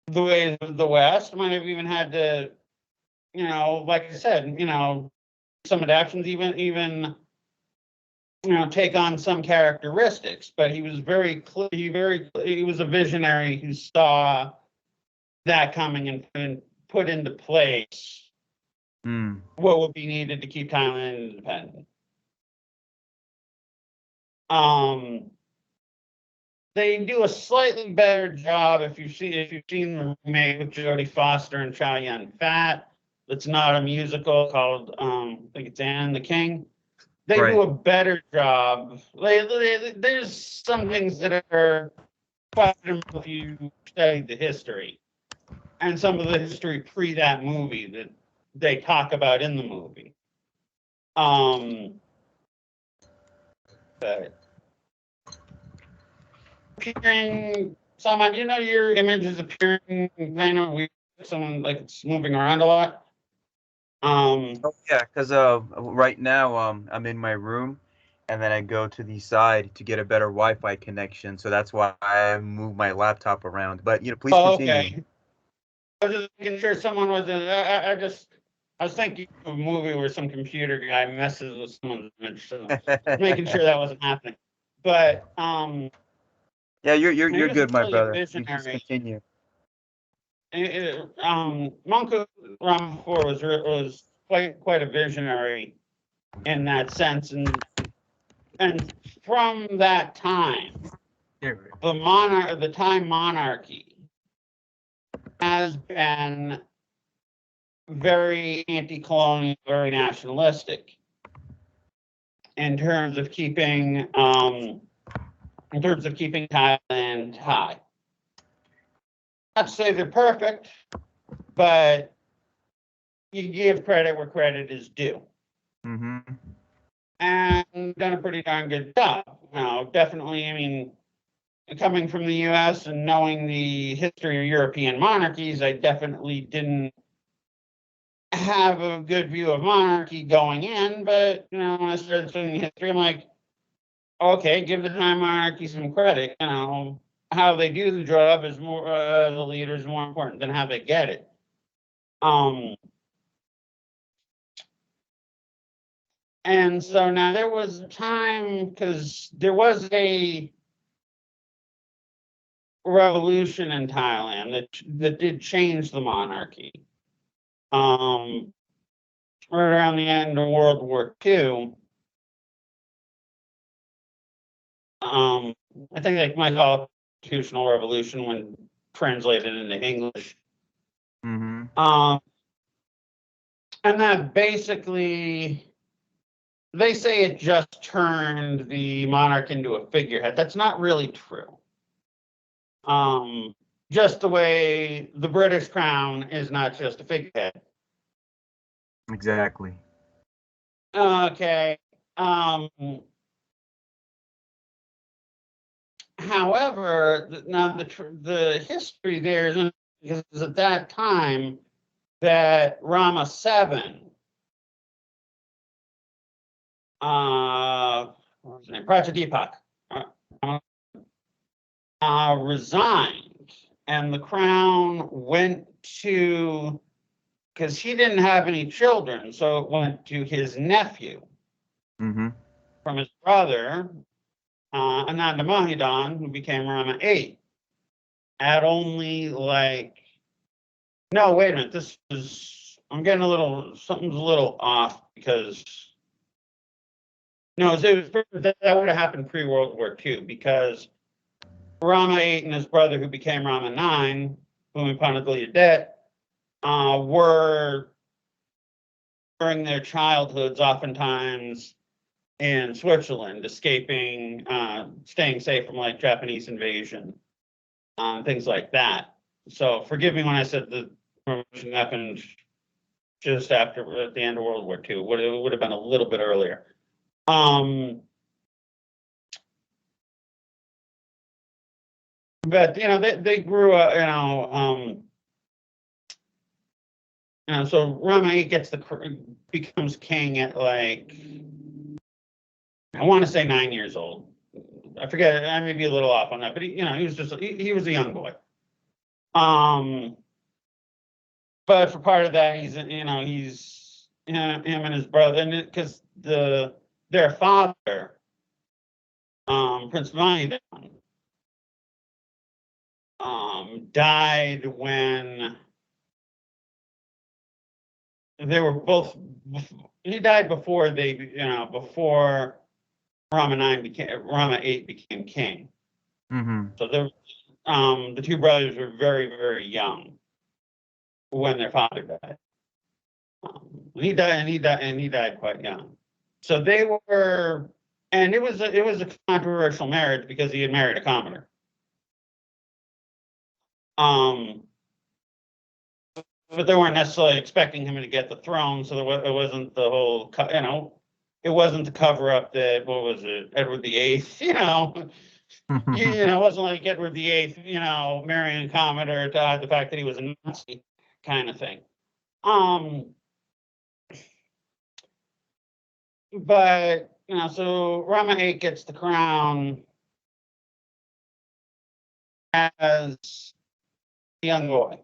the ways of the West, might have even had to, like I said, some adaptations, even take on some characteristics. But he was very clear. He was a visionary who saw that coming and put into place what would be needed to keep Thailand independent. They do a slightly better job if you've seen the remake with Jodie Foster and Chow Yun Fat. It's not a musical called I think it's Anne the King. They do a better job. There's some things that are questionable if you study the history, and some of the history pre that movie that they talk about in the movie. But appearing, Salman, your image is appearing kind of weird. Someone like it's moving around a lot. Oh yeah, because right now I'm in my room, and then I go to the side to get a better Wi-Fi connection. So that's why I move my laptop around. But please continue. Okay. I was just making sure someone was in. I was thinking of a movie where some computer guy messes with someone's image, so making sure that wasn't happening. But Yeah, he you're was good, my really a brother. You just visionary. continue. Monk Ramaphore was quite a visionary in that sense, and from that time, the Thai monarchy has been very anti-colonial, very nationalistic in terms of keeping Thailand high. Not to say they're perfect, but you give credit where credit is due. Mm-hmm. And done a pretty darn good job. Definitely, I mean, coming from the US and knowing the history of European monarchies, I definitely didn't have a good view of monarchy going in, but when I started studying history, I'm like, okay, give the Thai monarchy some credit. How they do the job is more the leader is more important than how they get it. And so now there was a time, because there was a revolution in Thailand that did change the monarchy. Right around the end of World War II. I think they might call it constitutional revolution when translated into English. Mm-hmm. And that basically, they say it just turned the monarch into a figurehead. That's not really true. Just the way the British crown is not just a figurehead. Exactly. Okay. However, now the history there is at that time that Rama VII, what was his name? Prachadeepak, resigned, and the crown went to, because he didn't have any children, so it went to his nephew Mm-hmm. from his brother, Ananda Mahidhan, who became Rama VIII. at only like, no, wait a minute, this is, I'm getting something's a little off because, no, that would have happened pre-World War II because Rama 8 and his brother, who became Rama 9, Bhumipana Det, were during their childhoods oftentimes in Switzerland, escaping, staying safe from like Japanese invasion, things like that. So forgive me when I said the promotion happened just after, at the end of World War II. It would have been a little bit earlier. But they grew up, so Rama 8 becomes king at like, I want to say 9 years old. I forget. I may be a little off on that, but he was a young boy. But for part of that, he's him and his brother, and because their father, Prince Vani, died when they were both. He died before before Rama 8 became king. Mm-hmm. So the two brothers were very, very young when their father died. He died quite young. So they were, and it was a controversial marriage because he had married a commoner. But they weren't necessarily expecting him to get the throne, so it wasn't the whole, it wasn't to cover up that, what was it, Edward the Eighth, it wasn't like Edward the Eighth, marrying a commoner to hide the fact that he was a Nazi kind of thing. But so Rama 8 gets the crown as a young boy.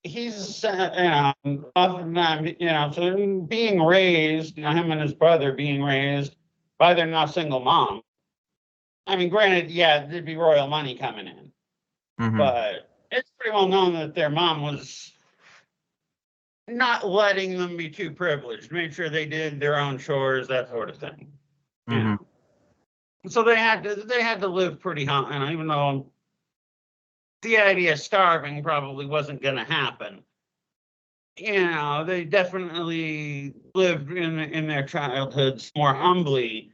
He's oftentimes, so being raised, him and his brother being raised by their now single mom. I mean, granted, yeah, there'd be royal money coming in, but it's pretty well known that their mom was not letting them be too privileged, made sure they did their own chores, that sort of thing. So they had to live pretty humble, even though the idea of starving probably wasn't going to happen. They definitely lived in their childhoods more humbly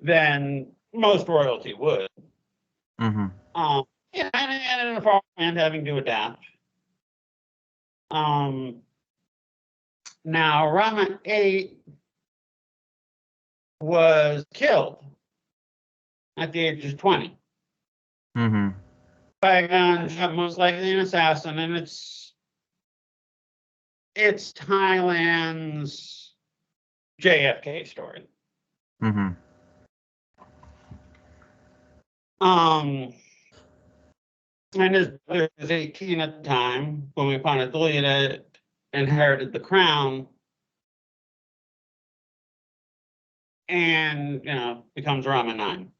than most royalty would. And in a foreign land having to adapt. Now Rama 8 was killed at the age of 20. By a gunshot, most likely an assassin, and it's Thailand's JFK story. And his brother was 18 at the time when Bhumipana inherited the crown, and becomes Rama 9,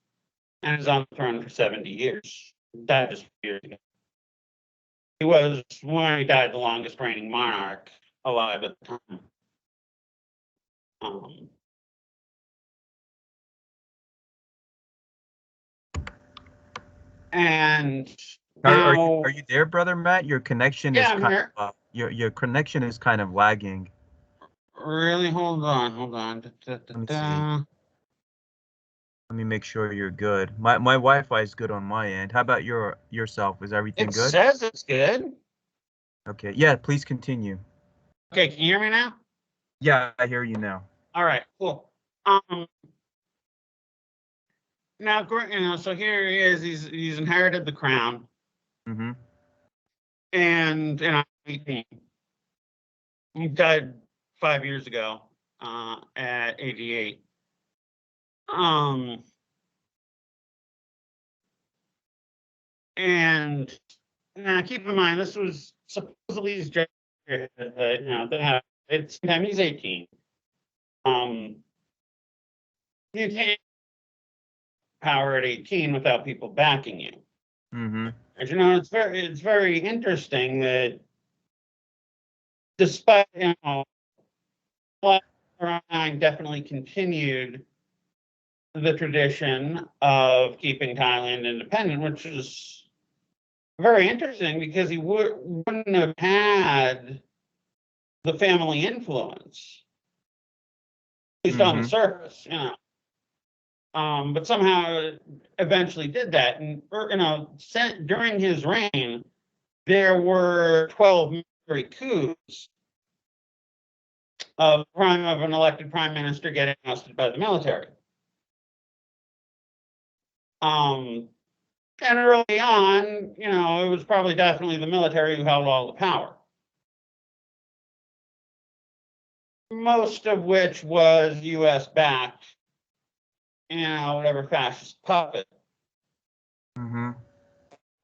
and is on the throne for 70 years. Died just a few years ago. He was, when he died, the longest reigning monarch alive at the time. And now, are you there, brother Matt? Your connection is I'm here. Your connection is kind of lagging. Really? Hold on. Let me see. Let me make sure you're good. My Wi-Fi is good on my end. How about yourself? Is everything good? It says it's good. Okay. Yeah, please continue. Okay, can you hear me now? Yeah, I hear you now. All right, cool. Now, so here he is. He's inherited the crown. And 18. He died 5 years ago at 88. And now keep in mind, this was supposedly his it's he's 18. You can't power at 18 without people backing you. Mm-hmm. And, it's very interesting that despite, I definitely continued the tradition of keeping Thailand independent, which is very interesting because he wouldn't have had the family influence, at least on the Mm-hmm. surface, but somehow eventually did that. And, during his reign, there were 12 military coups of an elected prime minister getting ousted by the military. And early on, it was probably definitely the military who held all the power. Most of which was U.S. backed, whatever fascist puppet Mm-hmm.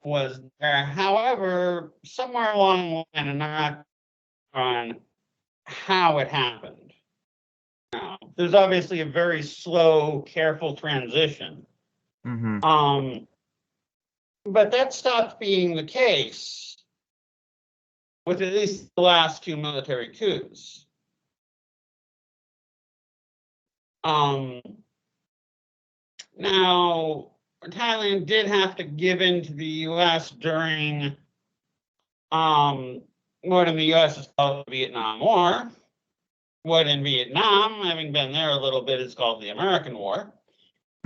was there. However, somewhere along the line, and I'm not on how it happened. There's obviously a very slow, careful transition. Mm-hmm. But that stopped being the case with at least the last two military coups. Now, Thailand did have to give in to the U.S. during what in the U.S. is called the Vietnam War. What in Vietnam, having been there a little bit, is called the American War.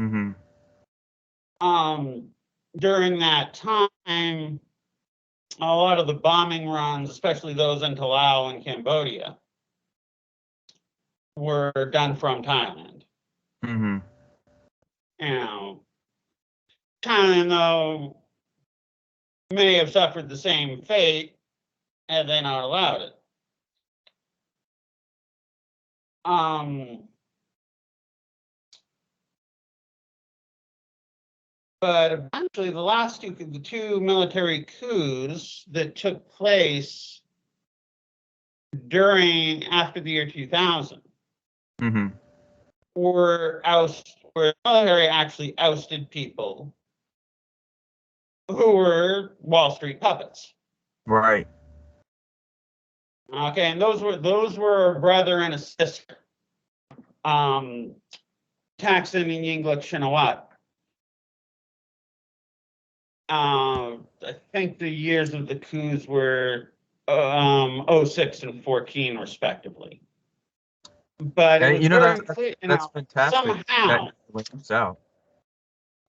Mm-hmm. During that time, a lot of the bombing runs, especially those into Laos and Cambodia, were done from Thailand. Mm-hmm. Thailand, though, may have suffered the same fate had they not allowed it. But eventually, the two military coups that took place after the year 2000 Mm-hmm. where the military actually ousted people who were Wall Street puppets. Right. Okay, and those were a brother and a sister. Thaksin and Yingluck Shinawatra. I think the years of the coups were 06 and 14, respectively. But it was very clear, that's fantastic. somehow. Out.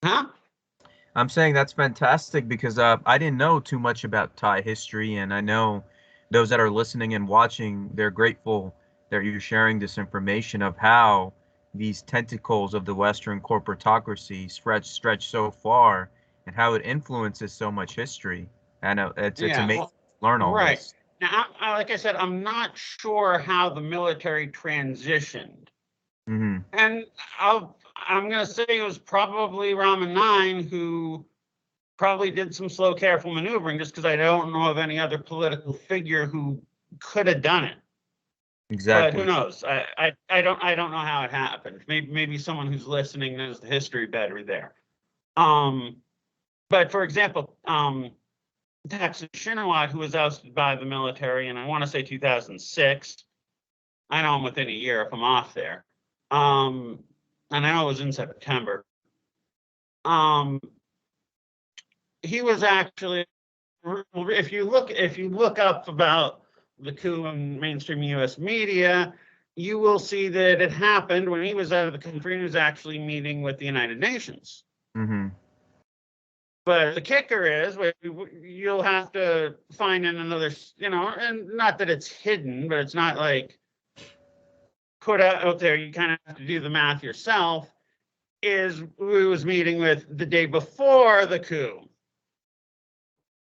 Huh? I'm saying that's fantastic because I didn't know too much about Thai history, and I know those that are listening and watching, they're grateful that you're sharing this information of how these tentacles of the Western corporatocracy stretch so far and how it influences so much history. I know it's amazing to learn all right. this. Now, like I said, I'm not sure how the military transitioned. Mm-hmm. And I'm going to say it was probably Raman IX who probably did some slow, careful maneuvering, just because I don't know of any other political figure who could have done it. Exactly. But who knows? I don't know how it happened. Maybe someone who's listening knows the history better there. But for example, Thaksin Shinawatra, who was ousted by the military, and I want to say 2006. I know I'm within a year if I'm off there. And I know it was in September. He was actually, if you look up about the coup in mainstream U.S. media, you will see that it happened when he was out of the country and was actually meeting with the United Nations. Mm-hmm. But the kicker is, you'll have to find in another, and not that it's hidden, but it's not like put out there. You kind of have to do the math yourself. Is who was meeting with the day before the coup,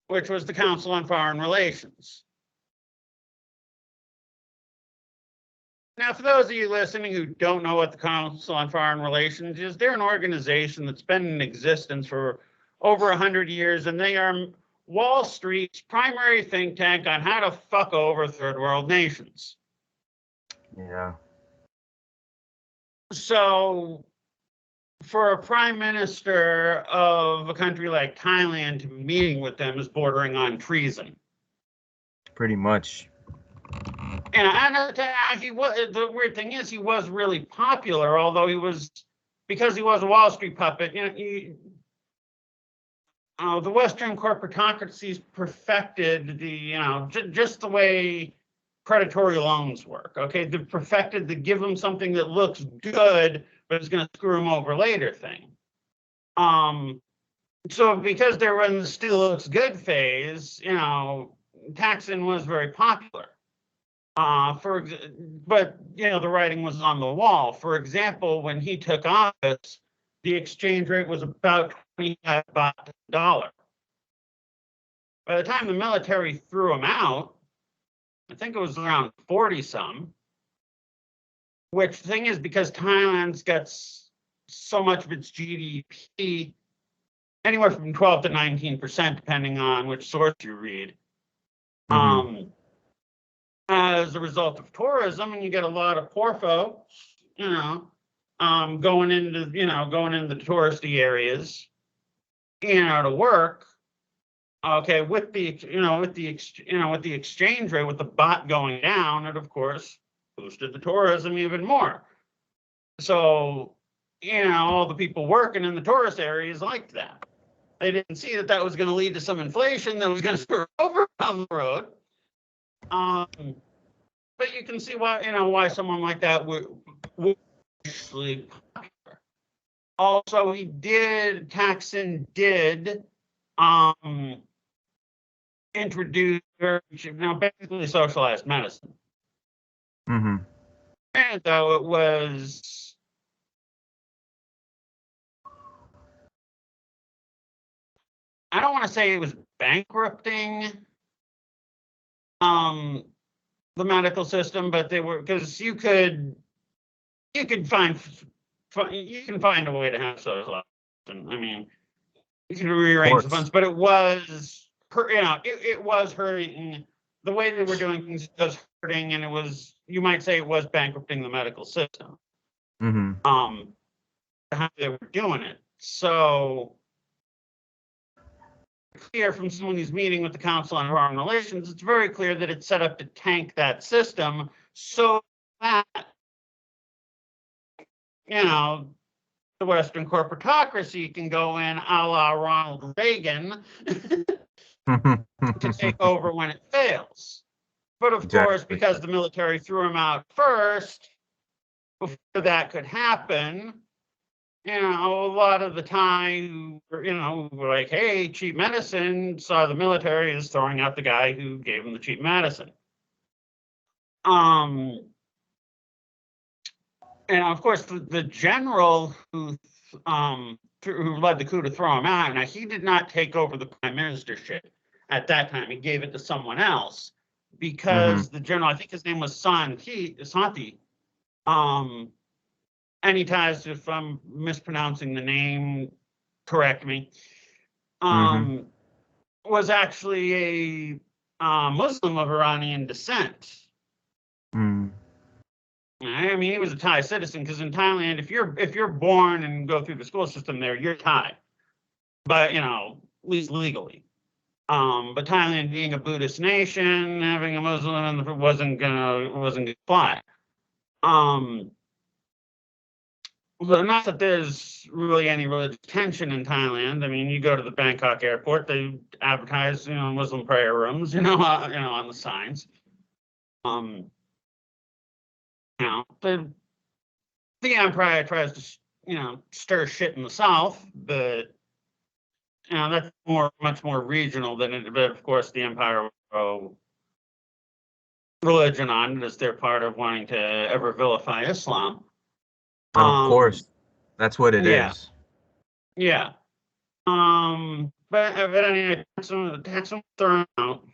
which was the Council on Foreign Relations. Now, for those of you listening who don't know what the Council on Foreign Relations is, they're an organization that's been in existence for over 100 years, and they are Wall Street's primary think tank on how to fuck over third world nations. Yeah. So for a prime minister of a country like Thailand to be meeting with them is bordering on treason. Pretty much. And he was, the weird thing is, he was really popular, although because he was a Wall Street puppet, the Western corporatocracies perfected just the way predatory loans work. Okay, they perfected the give them something that looks good, but it's going to screw them over later thing. So because they were in the still looks good phase, Thaksin was very popular. But the writing was on the wall. For example, when he took office, the exchange rate was about 25 baht to the dollar. By the time the military threw him out, I think it was around 40 some. Which thing is, because Thailand's got so much of its GDP, anywhere from 12 to 19%, depending on which source you read. As a result of tourism, and you get a lot of poor folks, going into the touristy areas, to work. Okay, with the exchange rate, with the baht going down, it of course boosted the tourism even more. So, all the people working in the tourist areas liked that. They didn't see that was going to lead to some inflation that was going to screw over down the road. But you can see why someone like that would actually popular. Also, Thaksin did introduce basically socialized medicine. And though it was I don't want to say it was bankrupting the medical system, but they were, because you can find a way to have socialized medicine. I mean, you can rearrange the funds, but it was it was hurting. The way they were doing things was hurting, and you might say it was bankrupting the medical system. How they were doing it. So clear from someone who's meeting with the Council on Foreign Relations, it's very clear that it's set up to tank that system so that the Western corporatocracy can go in a la Ronald Reagan to take over when it fails. But of course, because the military threw him out first, before that could happen, a lot of the time, were like, hey, cheap medicine, saw the military is throwing out the guy who gave him the cheap medicine. And of course, the general who led the coup to throw him out, now he did not take over the prime ministership at that time. He gave it to someone else because the general, I think his name was Santi, any ties, if I'm mispronouncing the name, correct me, was actually a Muslim of Iranian descent. I mean, he was a Thai citizen, because in Thailand, if you're born and go through the school system there, you're Thai, but at least legally. But Thailand being a Buddhist nation, having a Muslim wasn't gonna fly. Well, not that there's really any religious tension in Thailand. I mean, you go to the Bangkok airport, they advertise, Muslim prayer rooms, on the signs. The empire tries to, stir shit in the south, but that's much more regional than it. But of course, the empire will throw religion on it as they're part of wanting to ever vilify Islam. Of course, that's what it is. Yeah. But anyway, Thaksin thrown out.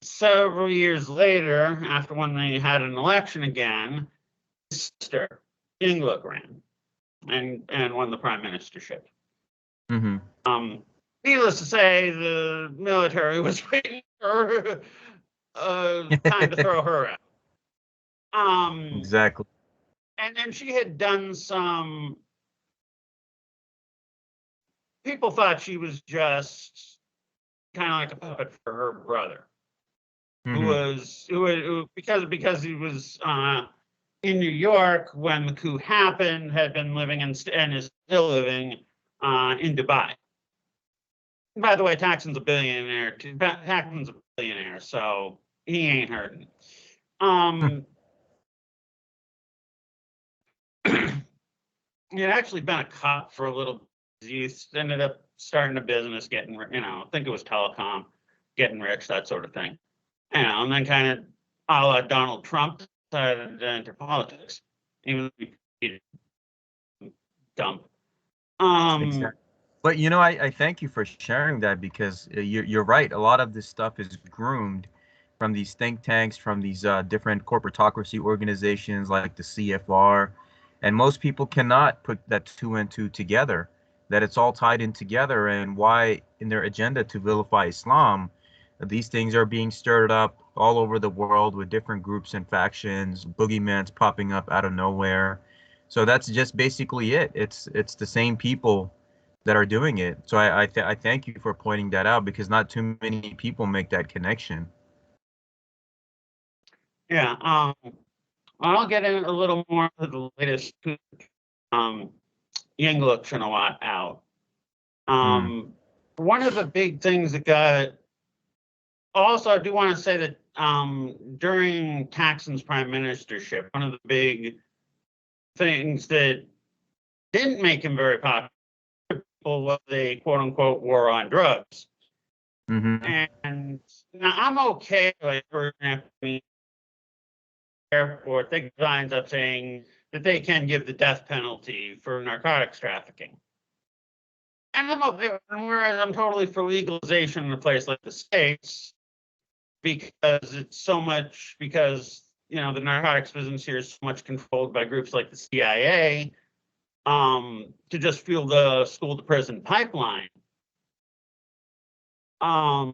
Several years later, after when they had an election again, his sister, Yingluck, ran and won the prime ministership. Needless to say, the military was waiting for time to throw her out. Exactly. and then she had done some. People thought she was just kind of like a puppet for her brother, Mm-hmm. because he was in New York when the coup happened, had been living and is still living in Dubai. By the way, Thaksin's a billionaire. Thaksin's a billionaire, so he ain't hurting. He had actually been a cop for a little bit. He ended up starting a business, getting, I think it was telecom, getting rich, that sort of thing. And then kind of a la Donald Trump decided to enter politics. Even though he dumb. Exactly. But I thank you for sharing that because you're right. A lot of this stuff is groomed from these think tanks, from these different corporatocracy organizations like the CFR, and most people cannot put that two and two together. That it's all tied in together, and why in their agenda to vilify Islam, these things are being stirred up all over the world with different groups and factions, boogeymans popping up out of nowhere. So that's just basically it. It's the same people that are doing it. So I thank you for pointing that out because not too many people make that connection. Yeah. I'll get in a little more of the latest um, Yingluck Shinawat out. Mm, One of the big things that got. Also, I do want to say that during Thaksin's prime ministership, one of the big things that didn't make him very popular was a quote unquote war on drugs. mm-hmm. And now I'm okay, like, for example, the airport, they signs up saying that they can give the death penalty for narcotics trafficking. And I'm okay, whereas I'm totally for legalization in a place like the States, because it's so much, because, the narcotics business here is so much controlled by groups like the CIA, to just fuel the school to prison pipeline. Um,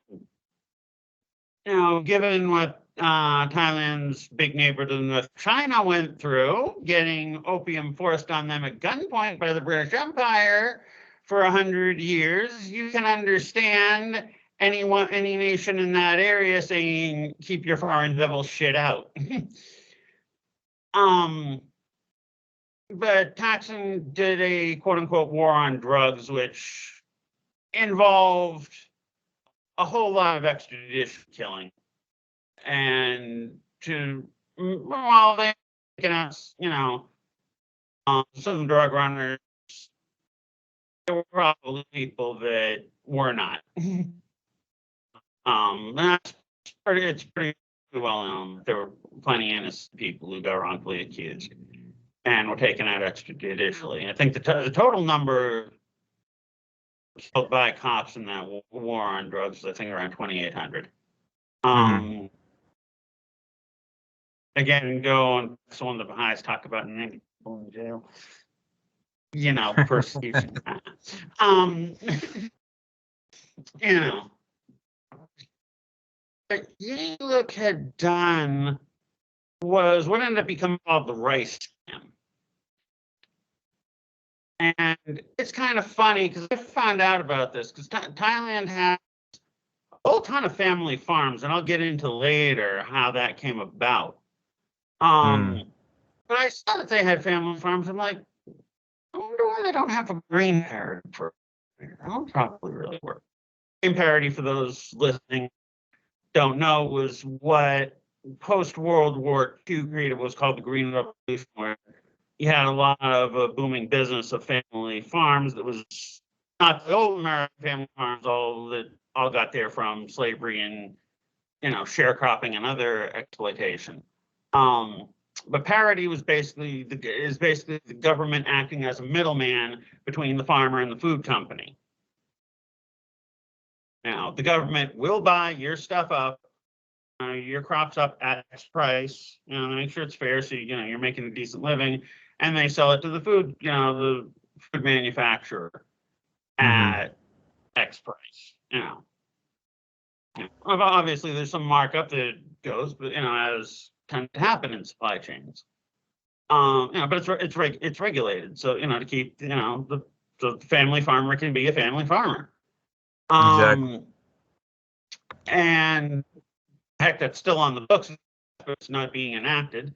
given what Thailand's big neighbor to the north, China, went through, getting opium forced on them at gunpoint by the British Empire for 100 years, you can understand any nation in that area saying, "Keep your foreign devil shit out." But Thaksin did a quote unquote war on drugs, which involved a whole lot of extrajudicial killing. And while they can us, some drug runners, there were probably people that were not. It's pretty well known. There were plenty of innocent people who got wrongfully accused and were taken out extrajudicially. I think the total number killed by cops in that war on drugs was, I think, around 2,800. Mm-hmm. Again, go on one of the Baha'is talk about 90 people in jail. Persecution. um, you know, what Yingluck had done was what ended up becoming called the rice scam. And it's kind of funny because I found out about this because Thailand has a whole ton of family farms, and I'll get into later how that came about. Mm. But I saw that they had family farms. I'm like, I wonder why they don't have a green parity for. That would probably really work. Green parity, for those listening don't know, was what post World War II created was called the Green Revolution, where you had a lot of a booming business of family farms that was not the old American family farms, all got there from slavery and sharecropping and other exploitation. But parity was basically the government acting as a middleman between the farmer and the food company. Now, the government will buy your stuff up, your crops up at X price, make sure it's fair, so you're making a decent living, and they sell it to the food manufacturer Mm-hmm. at X price. Obviously, there's some markup that goes, but as tends to happen in supply chains. But it's regulated, so to keep the family farmer can be a family farmer. Exactly. And heck, that's still on the books, but it's not being enacted.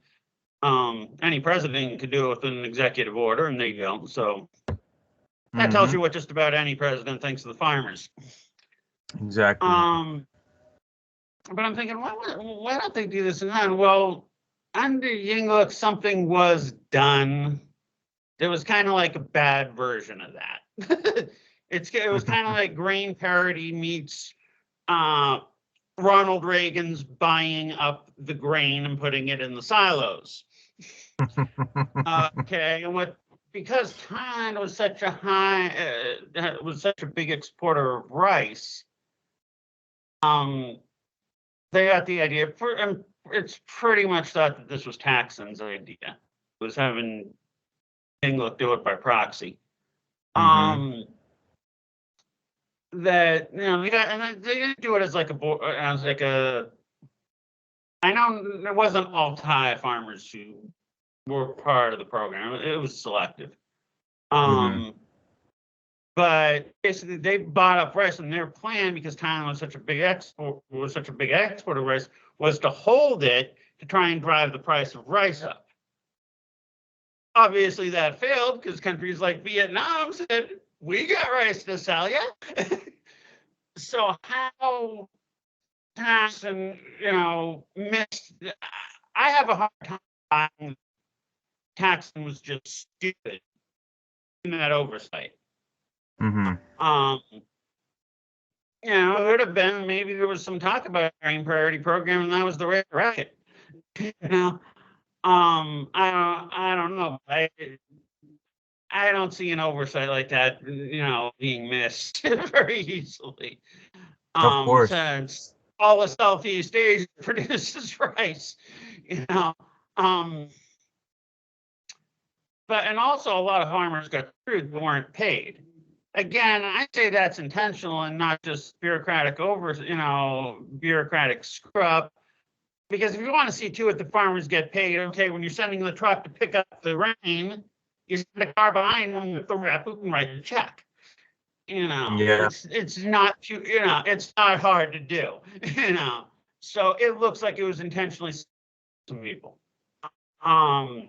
Any president could do it with an executive order, and there you go. So that tells Mm-hmm. you what just about any president thinks of the farmers. Exactly. But I'm thinking, why don't they do this and then? Well, under Yingluck, something was done. It was kind of like a bad version of that. It was kind of like grain parity meets Ronald Reagan's buying up the grain and putting it in the silos. Okay, and because Thailand was such a big exporter of rice, they got the idea. And it's pretty much thought that this was Thaksin's idea. It was having Yingluck do it by proxy. Mm-hmm. That they didn't do it as like a. I know it wasn't all Thai farmers who were part of the program. It was selective. Mm-hmm. But basically, they bought up rice, and their plan, because Thailand was such a big export of rice, was to hold it to try and drive the price of rice up. Obviously, that failed because countries like Vietnam said, "We got rice to sell you." So how Thaksin, missed? I have a hard time buying Thaksin was just stupid in that oversight. Mm-hmm. It would have been, maybe there was some talk about a grain priority program, and that was the right racket. I don't know. I don't see an oversight like that, being missed very easily. Of course. Since all of Southeast Asia produces rice, and also a lot of farmers got screwed but weren't paid. Again, I say that's intentional and not just bureaucratic screw up. Because if you want to see to it, the farmers get paid. Okay, when you're sending the truck to pick up the rain, you send a car behind them with the rep who can write a check. Yeah. It's not it's not hard to do. So it looks like it was intentionally some people. And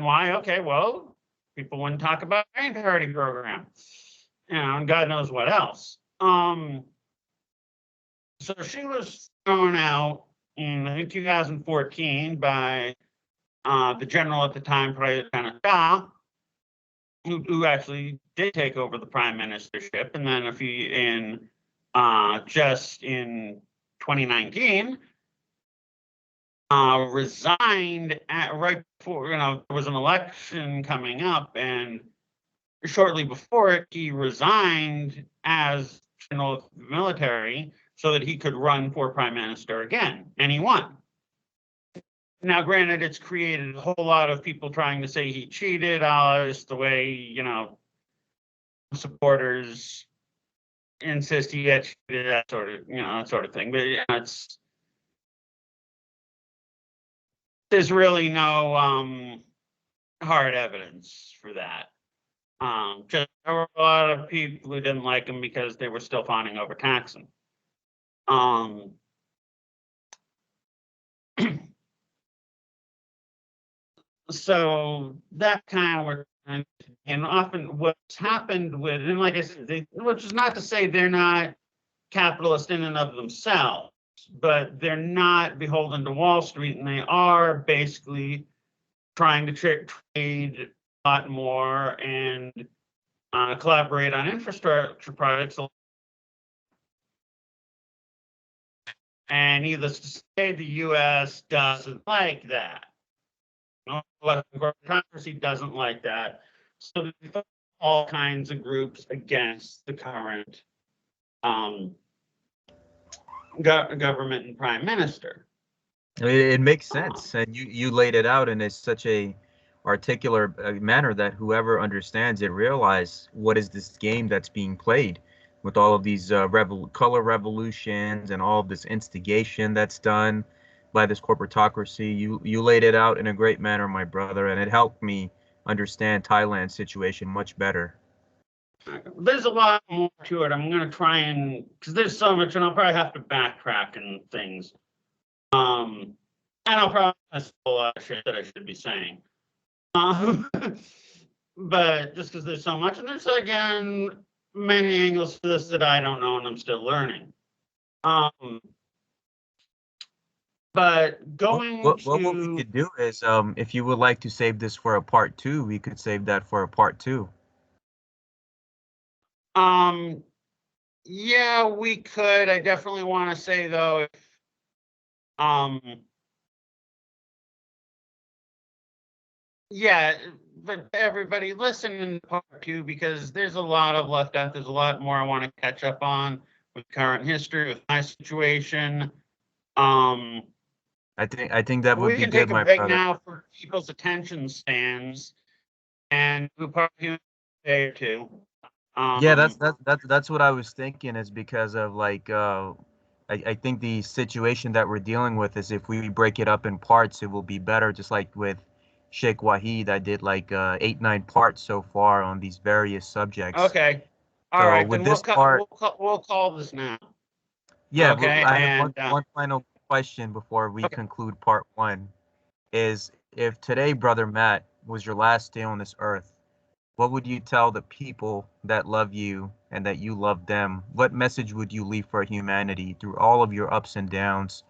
why? Okay, well, people wouldn't talk about grain parity program, and God knows what else. So she was thrown out in 2014 by the general at the time, President Shah, who actually did take over the prime ministership, and then just in 2019. Resigned right before there was an election coming up, and shortly before it, he resigned as general of the military so that he could run for prime minister again, and he won. Now, granted, it's created a whole lot of people trying to say he cheated, just the way supporters insist he had cheated, that sort of thing. But there's really no hard evidence for that. Just there were a lot of people who didn't like him because they were still fawning over Thaksin. So that kind of, and often what's happened with, and like I said, which is not to say they're not capitalist in and of themselves, but they're not beholden to Wall Street, and they are basically trying to trade a lot more and collaborate on infrastructure projects. And needless to say, the U.S. doesn't like that. Corporatocracy doesn't like that. So there's all kinds of groups against the current government and prime minister. It makes sense, and you laid it out in such a articulate manner that whoever understands it realize what is this game that's being played with all of these color revolutions and all of this instigation that's done. by this corporatocracy. You laid it out in a great manner, my brother, and it helped me understand Thailand's situation much better. There's a lot more to it. I'm going to try and, because there's so much, and I'll probably have to backtrack and things. And I'll probably miss a lot of shit that I should be saying. But just because there's so much, and there's, again, many angles to this that I don't know and I'm still learning. But going What to what we could do is, if you would like to save this for a part two, we could save that for a part two. yeah, we could. I definitely want to say though, if, yeah, but everybody listen in part two, because there's a lot of left out. There's a lot more I want to catch up on with current history, with my situation. I think that would We be can good, take a my break brother. now for people's attention spans, and do part two in a day or two. Yeah, that's what I was thinking, is because of like I think the situation that we're dealing with is if we break it up in parts, it will be better. Just like with Sheikh Wahid, I did like 8, 9 parts so far on these various subjects. Okay. All So right, with then this part, we'll call this now. yeah, Okay, I have and one final question before we okay. conclude part one. Is if today, brother Matt, was your last day on this earth, what would you tell the people that love you and that you love them? What message would you leave for humanity through all of your ups and downs,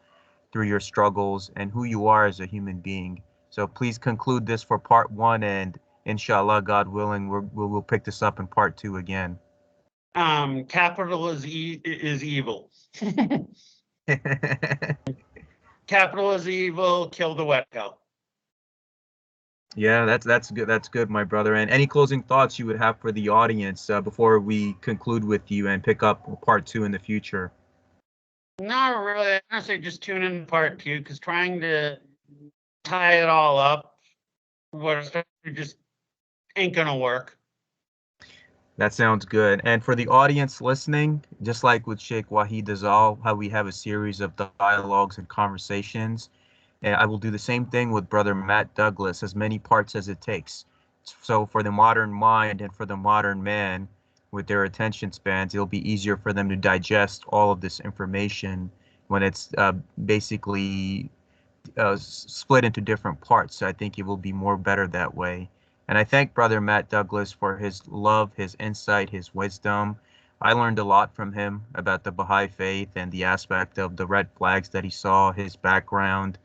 through your struggles, and who you are as a human being? So please conclude this for part one, and inshallah, God willing, we'll pick this up in part two again. Capital is evil. Capital is evil. Kill the wet go. Yeah, that's good. That's good, my brother. And any closing thoughts you would have for the audience before we conclude with you and pick up part two in the future? Not really. Honestly, just tune in to part two, because trying to tie it all up, what just ain't gonna work. That sounds good. And for the audience listening, just like with Sheikh Wahid Azal, how we have a series of dialogues and conversations, and I will do the same thing with Brother Matt Douglas, as many parts as it takes. So for the modern mind and for the modern man with their attention spans, it'll be easier for them to digest all of this information when it's basically split into different parts. So I think it will be more better that way. And I thank Brother Matt Douglas for his love, his insight, his wisdom. I learned a lot from him about the Baha'i faith and the aspect of the red flags that he saw, his background,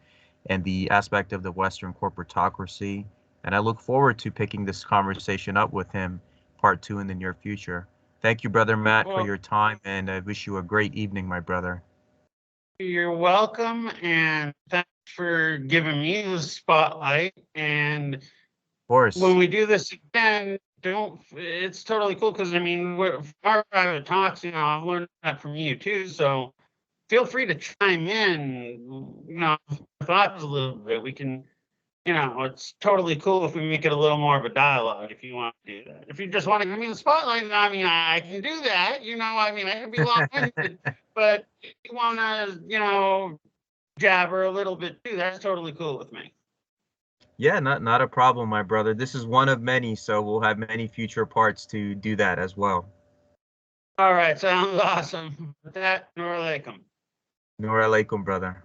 and the aspect of the Western corporatocracy. And I look forward to picking this conversation up with him, part two, in the near future. Thank you, Brother Matt, for Well, your time, and I wish you a great evening, my brother. you're welcome, and thanks for giving me the spotlight. And Of course. when we do this again, don't. It's totally cool, because I mean, our private talks. I've learned that from you too. So feel free to chime in. Thoughts a little bit. We can. It's totally cool if we make it a little more of a dialogue. If you want to do that, if you just want to give me the spotlight, I mean, I can do that. I mean, I can be long-winded, but if you want to, jabber a little bit too, that's totally cool with me. Yeah, not a problem, my brother. This is one of many, so we'll have many future parts to do that as well. All right, sounds awesome. With that, Nur alaikum. Nur alaikum, brother.